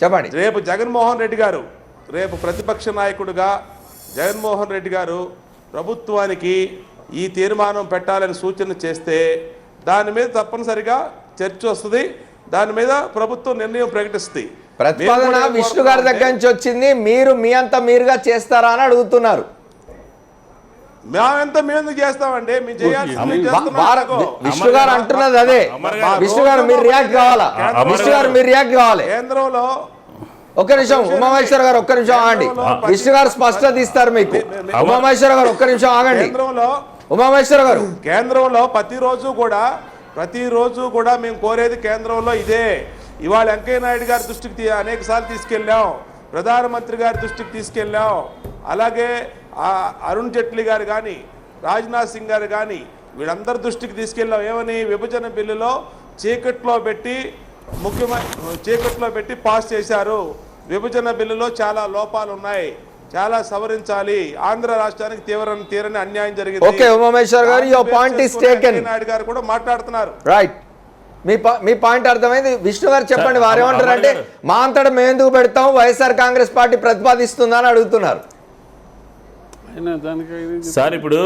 చెప్పండి, రేపు జగన్మోహన్ రెడ్డి గారు రేపు ప్రతిపక్ష నాయకుడిగా జగన్మోహన్ రెడ్డి గారు ప్రభుత్వానికి ఈ తీర్మానం పెట్టాలని సూచన చేస్తే దాని మీద తప్పనిసరిగా చర్చ వస్తుంది, దాని మీద ప్రభుత్వం నిర్ణయం ప్రకటిస్తుంది. ప్రతిపాదన విష్ణు గారి దగ్గర నుంచి వచ్చింది, మీరు మీ అంతా మీరుగా చేస్తారా అని అడుగుతున్నారు. మేము చేస్తామండి, మేము చేయాల్సింది విష్ణు గారు అంటున్నది అదే. విష్ణు గారు మీరు రియాక్ట్ కావాలా? విష్ణు గారు మీరు రియాక్ట్ కావాలి. కేంద్రంలో ఒక్క నిమిషం ఉమామహేశ్వర గారు, ఒక్క నిమిషం ఆగండి. విష్ణు గారు స్పష్టత ఇస్తారు మీకు. ఉమామహేశ్వర గారు ఒక్క నిమిషం ఆగండి. ఉమామహేశ్వర గారు, కేంద్రంలో ప్రతిరోజు కూడా మేము కోరేది కేంద్రంలో ఇదే. ఇవాళ వెంకయ్య నాయుడు గారి దృష్టికి అనేక సార్లు తీసుకెళ్ళాం, ప్రధానమంత్రి గారి దృష్టికి తీసుకెళ్ళాం, అలాగే అరుణ్ జైట్లీ గారు కానీ రాజ్నాథ్ సింగ్ గారు కానీ వీళ్ళందరి దృష్టికి తీసుకెళ్ళాం. ఏమని? విభజన బిల్లులో చీకట్లో పెట్టి పాస్ చేశారు. విభజన బిల్లులో చాలా లోపాలు ఉన్నాయి, చాలా సవరించాలి. ఆంధ్ర రాష్ట్రానికి తీరని అన్యాయం జరిగింది. ఓకే ఉమామహేశ్వర్ గారు, your point is taken. Naidu గారు కూడా మాట్లాడుతున్నారు. రైట్, మీ పాయింట్ అర్థమైంది. విష్ణు గారు చెప్పండి, వారు ఏమంటారు అంటే మా అంతటా మేము ఎందుకు పెడతాం, వైఎస్ఆర్ కాంగ్రెస్ పార్టీ ప్రతిపాదిస్తుందని అడుగుతున్నారు. సార్ ఇప్పుడు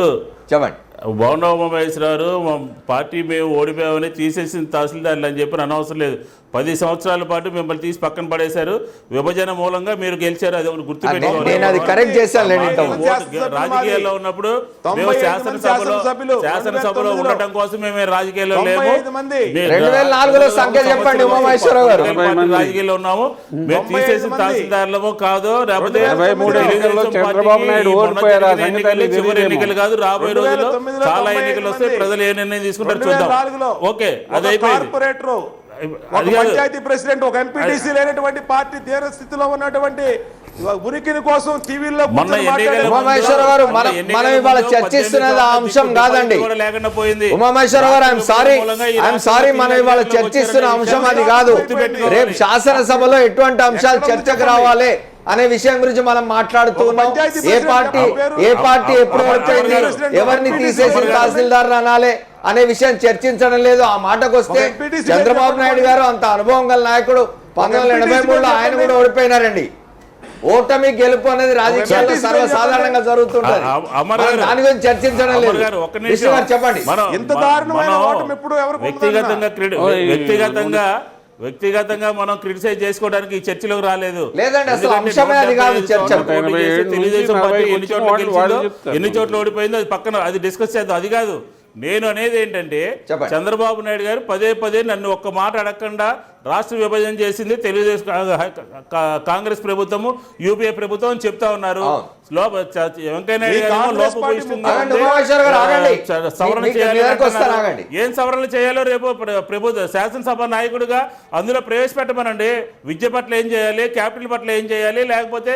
చెప్పండి. బోండా ఉమామహేశ్వరరావు పార్టీ మేము ఓడిపోయామని తీసేసిన తహసీల్దార్లు అని చెప్పి అనవసరం లేదు. 10 సంవత్సరాల పాటు మిమ్మల్ని తీసి పక్కన పడేశారు. విభజన మూలంగా మీరు గెలిచారు, అది గుర్తుపెట్టుకోవాలి. రాజకీయాల్లో ఉన్నప్పుడు మేము శాసనసభలో ఉండటం కోసం మేము రాజకీయాల్లో లేము. 2004లో సంఖ్య చెప్పండి ఉమామహేశ్వరరావు గారు. రాజకీయాల్లో ఉన్నాము. మేము తీసేసిన తహసీల్దార్లమో కాదో, లేకపోతే చివరి ఎన్నికలు కాదు, రాబోయే రోజుల్లో చాలా ఎన్నికలు వస్తే ప్రజలు ఏ నిర్ణయం తీసుకుంటారు చూద్దాం. ఓకే, అది అయిపోయింది. పంచాయతీ ప్రెసిడెంట్, ఒక ఎంపీటీసీ లేనటువంటి పార్టీ తీవ్ర స్థితిలో ఉన్నటువంటి ఉనికిని కోసం టీవీలో ఉమామహేశ్వర గారు, మనం ఇవాళ చర్చిస్తున్నది ఆ అంశం కాదండి. ఉమామహేశ్వర గారు, ఐఎమ్ సారీ, మనం ఇవాళ చర్చిస్తున్న అంశం అది కాదు. రేపు శాసనసభలో ఎటువంటి అంశాలు చర్చకు రావాలి అనే విషయం గురించి మనం మాట్లాడుతూ ఉన్నాం. ఏ పార్టీ ఎప్పుడు ఓడిపోయింది, ఎవరిని తీసేసి తహసీల్దార్ అనాలి అనే విషయం చర్చించడం లేదు. ఆ మాటకు వస్తే చంద్రబాబు నాయుడు గారు అంత అనుభవం గల నాయకుడు, 1983లో ఆయన కూడా ఓడిపోయినారండి. ఓటమి గెలుపు అనేది రాజకీయాల్లో సర్వసాధారణంగా జరుగుతుంటది. దాని గురించి చర్చించడం లేదు. చెప్పండి. వ్యక్తిగతంగా మనం క్రిటిసైజ్ చేసుకోవడానికి ఈ చర్చలోకి రాలేదు. లేదండి, అసలు అంశమే అది కాదు చర్చ. తెలుగుదేశం పార్టీ ఎన్ని చోట్ల ఓడిపోయిందో అది పక్కన, అది డిస్కస్ చేద్దాం, అది కాదు. నేను అనేది ఏంటంటే చంద్రబాబు నాయుడు గారు పదే నన్ను ఒక్క మాట అడగకుండా రాష్ట్ర విభజన చేసింది తెలుగుదేశం కాంగ్రెస్ ప్రభుత్వము, యూపీఏ ప్రభుత్వం అని చెప్తా ఉన్నారు. వెంకయ్యనాయుడు గారు సవరణ చేయాలి. ఏం సవరణలు చేయాలో రేపు ప్రభుత్వ శాసనసభ నాయకుడిగా అందులో ప్రవేశపెట్టమనండి. విద్య పట్ల ఏం చేయాలి, క్యాపిటల్ పట్ల ఏం చేయాలి, లేకపోతే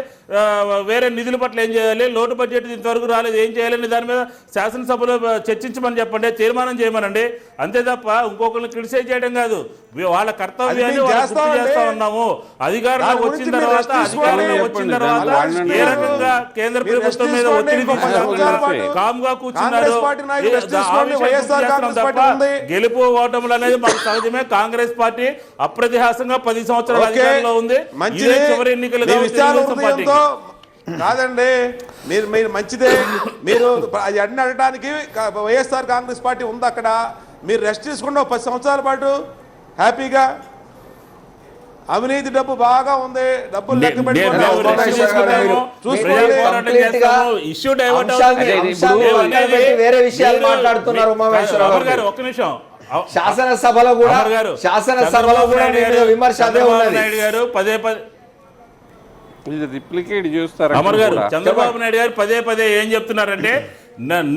వేరే నిధుల పట్ల ఏం చేయాలి, లోటు బడ్జెట్ ఇంతవరకు రాలేదు ఏం చేయాలని దాని మీద శాసనసభలో చర్చించమని చెప్పండి, తీర్మానం చేయమనండి. అంతే తప్ప ఇంకొకరిని క్రిటిసైజ్ చేయడం కాదు. వాళ్ళ కర్తవ్యాన్ని చేస్తా ఉన్నాము. అధికారంలోకి వచ్చిన తర్వాత ఏ రకంగా కేంద్ర ప్రభుత్వం మీద ఒత్తిడి కామ్గా కూర్చున్నారు. గెలుపు ఓటములు అనేది మాకు సహజమే. కాంగ్రెస్ పార్టీ అప్రతిహాసంగా 10 సంవత్సరాల అధికారంలో ఉంది. చివరి ఎన్నికలు కాదండి, మీరు మంచిదే. మీరు అది అన్ని అడగడానికి వైఎస్ఆర్ కాంగ్రెస్ పార్టీ ఉంది అక్కడ. మీరు రెస్ట్ తీసుకుంటే 10 సంవత్సరాల పాటు హ్యాపీగా. అవినీతి డబ్బు బాగా ఉంది, డబ్బులు లెక్క పెట్టుకోండి. వేరే విషయాలు మాట్లాడుతున్నారు ఉమామహేశ్వరరావు గారు. ఒక్క నిమిషం. శాసనసభలో కూడా విమర్శ అదే ఉన్నది. పదే అమర్ గారు, చంద్రబాబు నాయుడు గారు పదే ఏం చెప్తున్నారంటే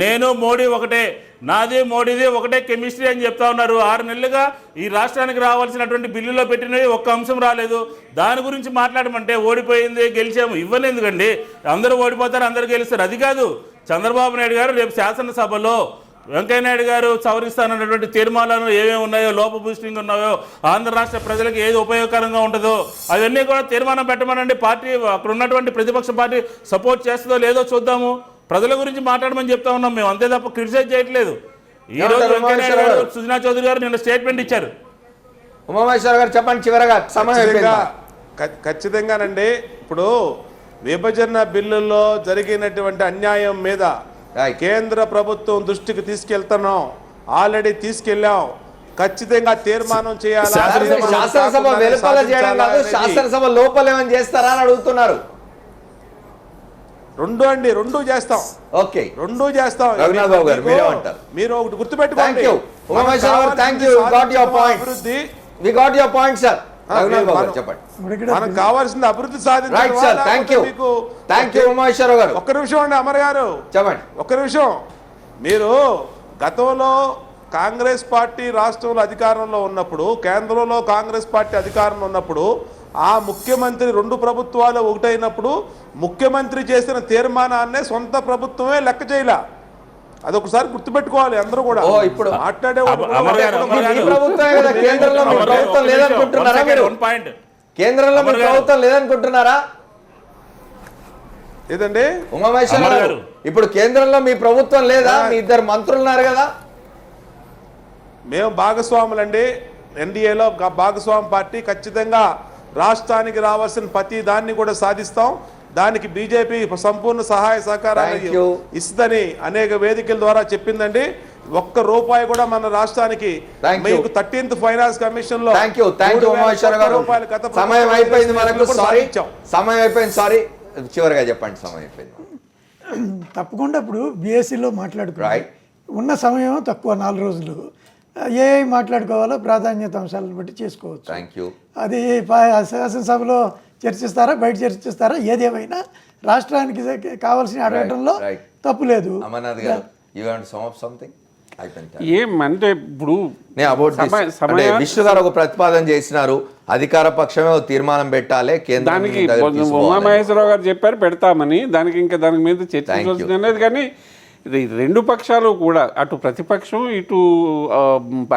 నేను మోడీ ఒకటే, నాది మోడీది ఒకటే కెమిస్ట్రీ అని చెప్తా ఉన్నారు. 6 నెలలుగా ఈ రాష్ట్రానికి రావాల్సినటువంటి బిల్లులో పెట్టినవి ఒక్క అంశం రాలేదు. దాని గురించి మాట్లాడమంటే ఓడిపోయింది గెలిచాము ఇవ్వని ఎందుకండి? అందరూ ఓడిపోతారు, అందరూ గెలుస్తారు, అది కాదు. చంద్రబాబు నాయుడు గారు రేపు శాసనసభలో వెంకయ్యనాయుడు గారు సవరిస్తానన్నటువంటి తీర్మానాలు ఏమేమి ఉన్నాయో, లోపభూయిష్టంగా ఉన్నాయో, ఆంధ్ర రాష్ట్ర ప్రజలకు ఏది ఉపయోగకరంగా ఉంటుందో అవన్నీ కూడా తీర్మానం పెట్టమనండి. పార్టీ అక్కడ ఉన్నటువంటి ప్రతిపక్ష పార్టీ సపోర్ట్ చేస్తుందో లేదో చూద్దాము. ప్రజల గురించి మాట్లాడమని చెప్తా ఉన్నాం మేము, అంతే తప్ప క్రిటిసైజ్ చేయట్లేదు. ఈ రోజు వెంకయ్యనాయుడు గారు, సుజనా చౌదరి గారు నిన్న స్టేట్మెంట్ ఇచ్చారు. ఉమామహేశ్వర గారు చెప్పండి చివరగా. ఖచ్చితంగానండి. ఇప్పుడు విభజన బిల్లుల్లో జరిగినటువంటి అన్యాయం మీద కేంద్ర ప్రభుత్వం దృష్టికి తీసుకెళ్తున్నాం, ఆల్రెడీ తీసుకెళ్ళాం. ఖచ్చితంగా తీర్మానం చేయాలి. శాసనసభ వెలుపల చేయడం కాదు, శాసనసభ లోపల ఏమని చేస్తారా అని అడుగుతున్నారు. రెండు చేస్తాం. ఓకే, రెండు చేస్తాం. రఘునాథ్ బాబు గారు మీరేమంటారు? మీరు ఒకటి గుర్తుపెట్టుకోండి. మనకు కావాల్సింది అభివృద్ధి సాధించాలి. ఒక్క నిమిషం అండి అమర్ గారు, చెప్పండి ఒక్క నిమిషం. మీరు గతంలో కాంగ్రెస్ పార్టీ రాష్ట్రంలో అధికారంలో ఉన్నప్పుడు, కేంద్రంలో కాంగ్రెస్ పార్టీ అధికారంలో ఉన్నప్పుడు, ఆ ముఖ్యమంత్రి రెండు ప్రభుత్వాలు ఒకటైనప్పుడు ముఖ్యమంత్రి చేసిన తీర్మానాన్నే సొంత ప్రభుత్వమే లెక్క చేయలే. అదొకసారి గుర్తుపెట్టుకోవాలి అందరూ కూడా. ఇప్పుడు మాట్లాడేవాళ్ళు కేంద్రంలో ప్రభుత్వం లేదనుకుంటున్నారా? ఏదండి ఉమామహేశ్వర గారు, ఇప్పుడు కేంద్రంలో మీ ప్రభుత్వం లేదా? మీ ఇద్దరు మంత్రులు ఉన్నారు కదా. మేము భాగస్వాములండి, ఎన్డీఏలో భాగస్వామి పార్టీ. ఖచ్చితంగా రాష్ట్రానికి రావాల్సిన ప్రతి దాన్ని కూడా సాధిస్తాం. దానికి బీజేపీ సంపూర్ణ సహాయ సహకారాలు ఇస్తుందని అనేక వేదికల ద్వారా చెప్పిందండి. ఒక్క రూపాయి కూడా మన రాష్ట్రానికి మీకు 13th ఫైనాన్స్ కమిషన్ లో సమయం అయిపోయింది మనకు. సమయం అయిపోయింది, సారీ. చివరిగా చెప్పండి, సమయం అయిపోయింది. తప్పకుండా ఇప్పుడు బీఎస్సీలో మాట్లాడుకోవాలి. ఉన్న సమయం తక్కువ, 4 రోజులు. ఏ మాట్లాడుకోవాలో ప్రాధాన్యత అంశాలను బట్టి చేసుకోవచ్చు. అది శాసనసభలో చర్చిస్తారా, బయట చర్చిస్తారా, ఏదేమైనా రాష్ట్రానికి కావాల్సిన అడగడంలో తప్పు లేదు. ఏమంటే ఇప్పుడు విష్ణు గారు ఒక ప్రతిపాదన చేసినారు, అధికార పక్షమే తీర్మానం పెట్టాలి. దానికి ఉమామహేశ్వరరావు గారు చెప్పారు పెడతామని. దానికి ఇంకా దాని మీద చర్చించాల్సింది అనేది. కానీ రెండు పక్షాలు కూడా, అటు ప్రతిపక్షం ఇటు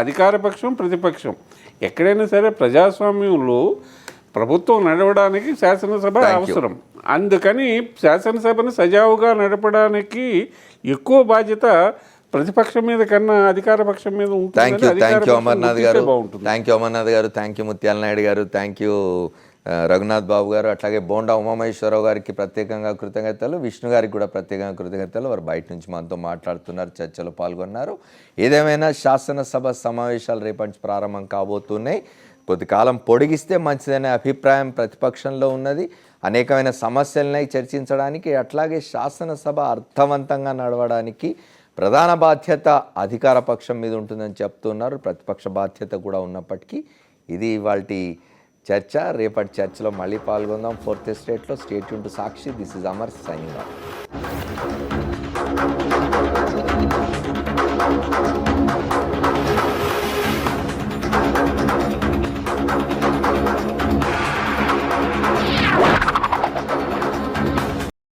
అధికార పక్షం ప్రతిపక్షం, ఎక్కడైనా సరే ప్రజాస్వామ్యంలో ప్రభుత్వం నడవడానికి శాసనసభ అవసరం. అందుకని శాసనసభను సజావుగా నడపడానికి ఎక్కువ బాధ్యత ప్రతిపక్షం మీద కన్నా అధికార పక్షం మీద ఉంటుంది. థ్యాంక్ యూ అమర్నాథ్ గారు, థ్యాంక్ యూ ముత్యాల నాయుడు గారు, థ్యాంక్ యూ రఘునాథ్ బాబు గారు, అట్లాగే బోండా ఉమామహేశ్వరరావు గారికి ప్రత్యేకంగా కృతజ్ఞతలు, విష్ణు గారికి కూడా ప్రత్యేకంగా కృతజ్ఞతలు. వారు బయట నుంచి మనతో మాట్లాడుతున్నారు, చర్చలో పాల్గొన్నారు. ఏదేమైనా శాసనసభ సమావేశాలు రేపటి నుంచి ప్రారంభం కాబోతున్నాయి. కొద్ది కాలం పొడిగిస్తే మంచిదనే అభిప్రాయం ప్రతిపక్షంలో ఉన్నది. అనేకమైన సమస్యలనే చర్చించడానికి, అట్లాగే శాసనసభ అర్థవంతంగా నడవడానికి ప్రధాన బాధ్యత అధికార పక్షం మీద ఉంటుందని చెప్తున్నారు. ప్రతిపక్ష బాధ్యత కూడా ఉన్నప్పటికీ ఇది ఇవాల్టి చర్చ. రేపటి చర్చలో మళ్ళీ పాల్గొందాం. 4th Estate-లో. Stay tune to Sakshi. This is Amar signing of.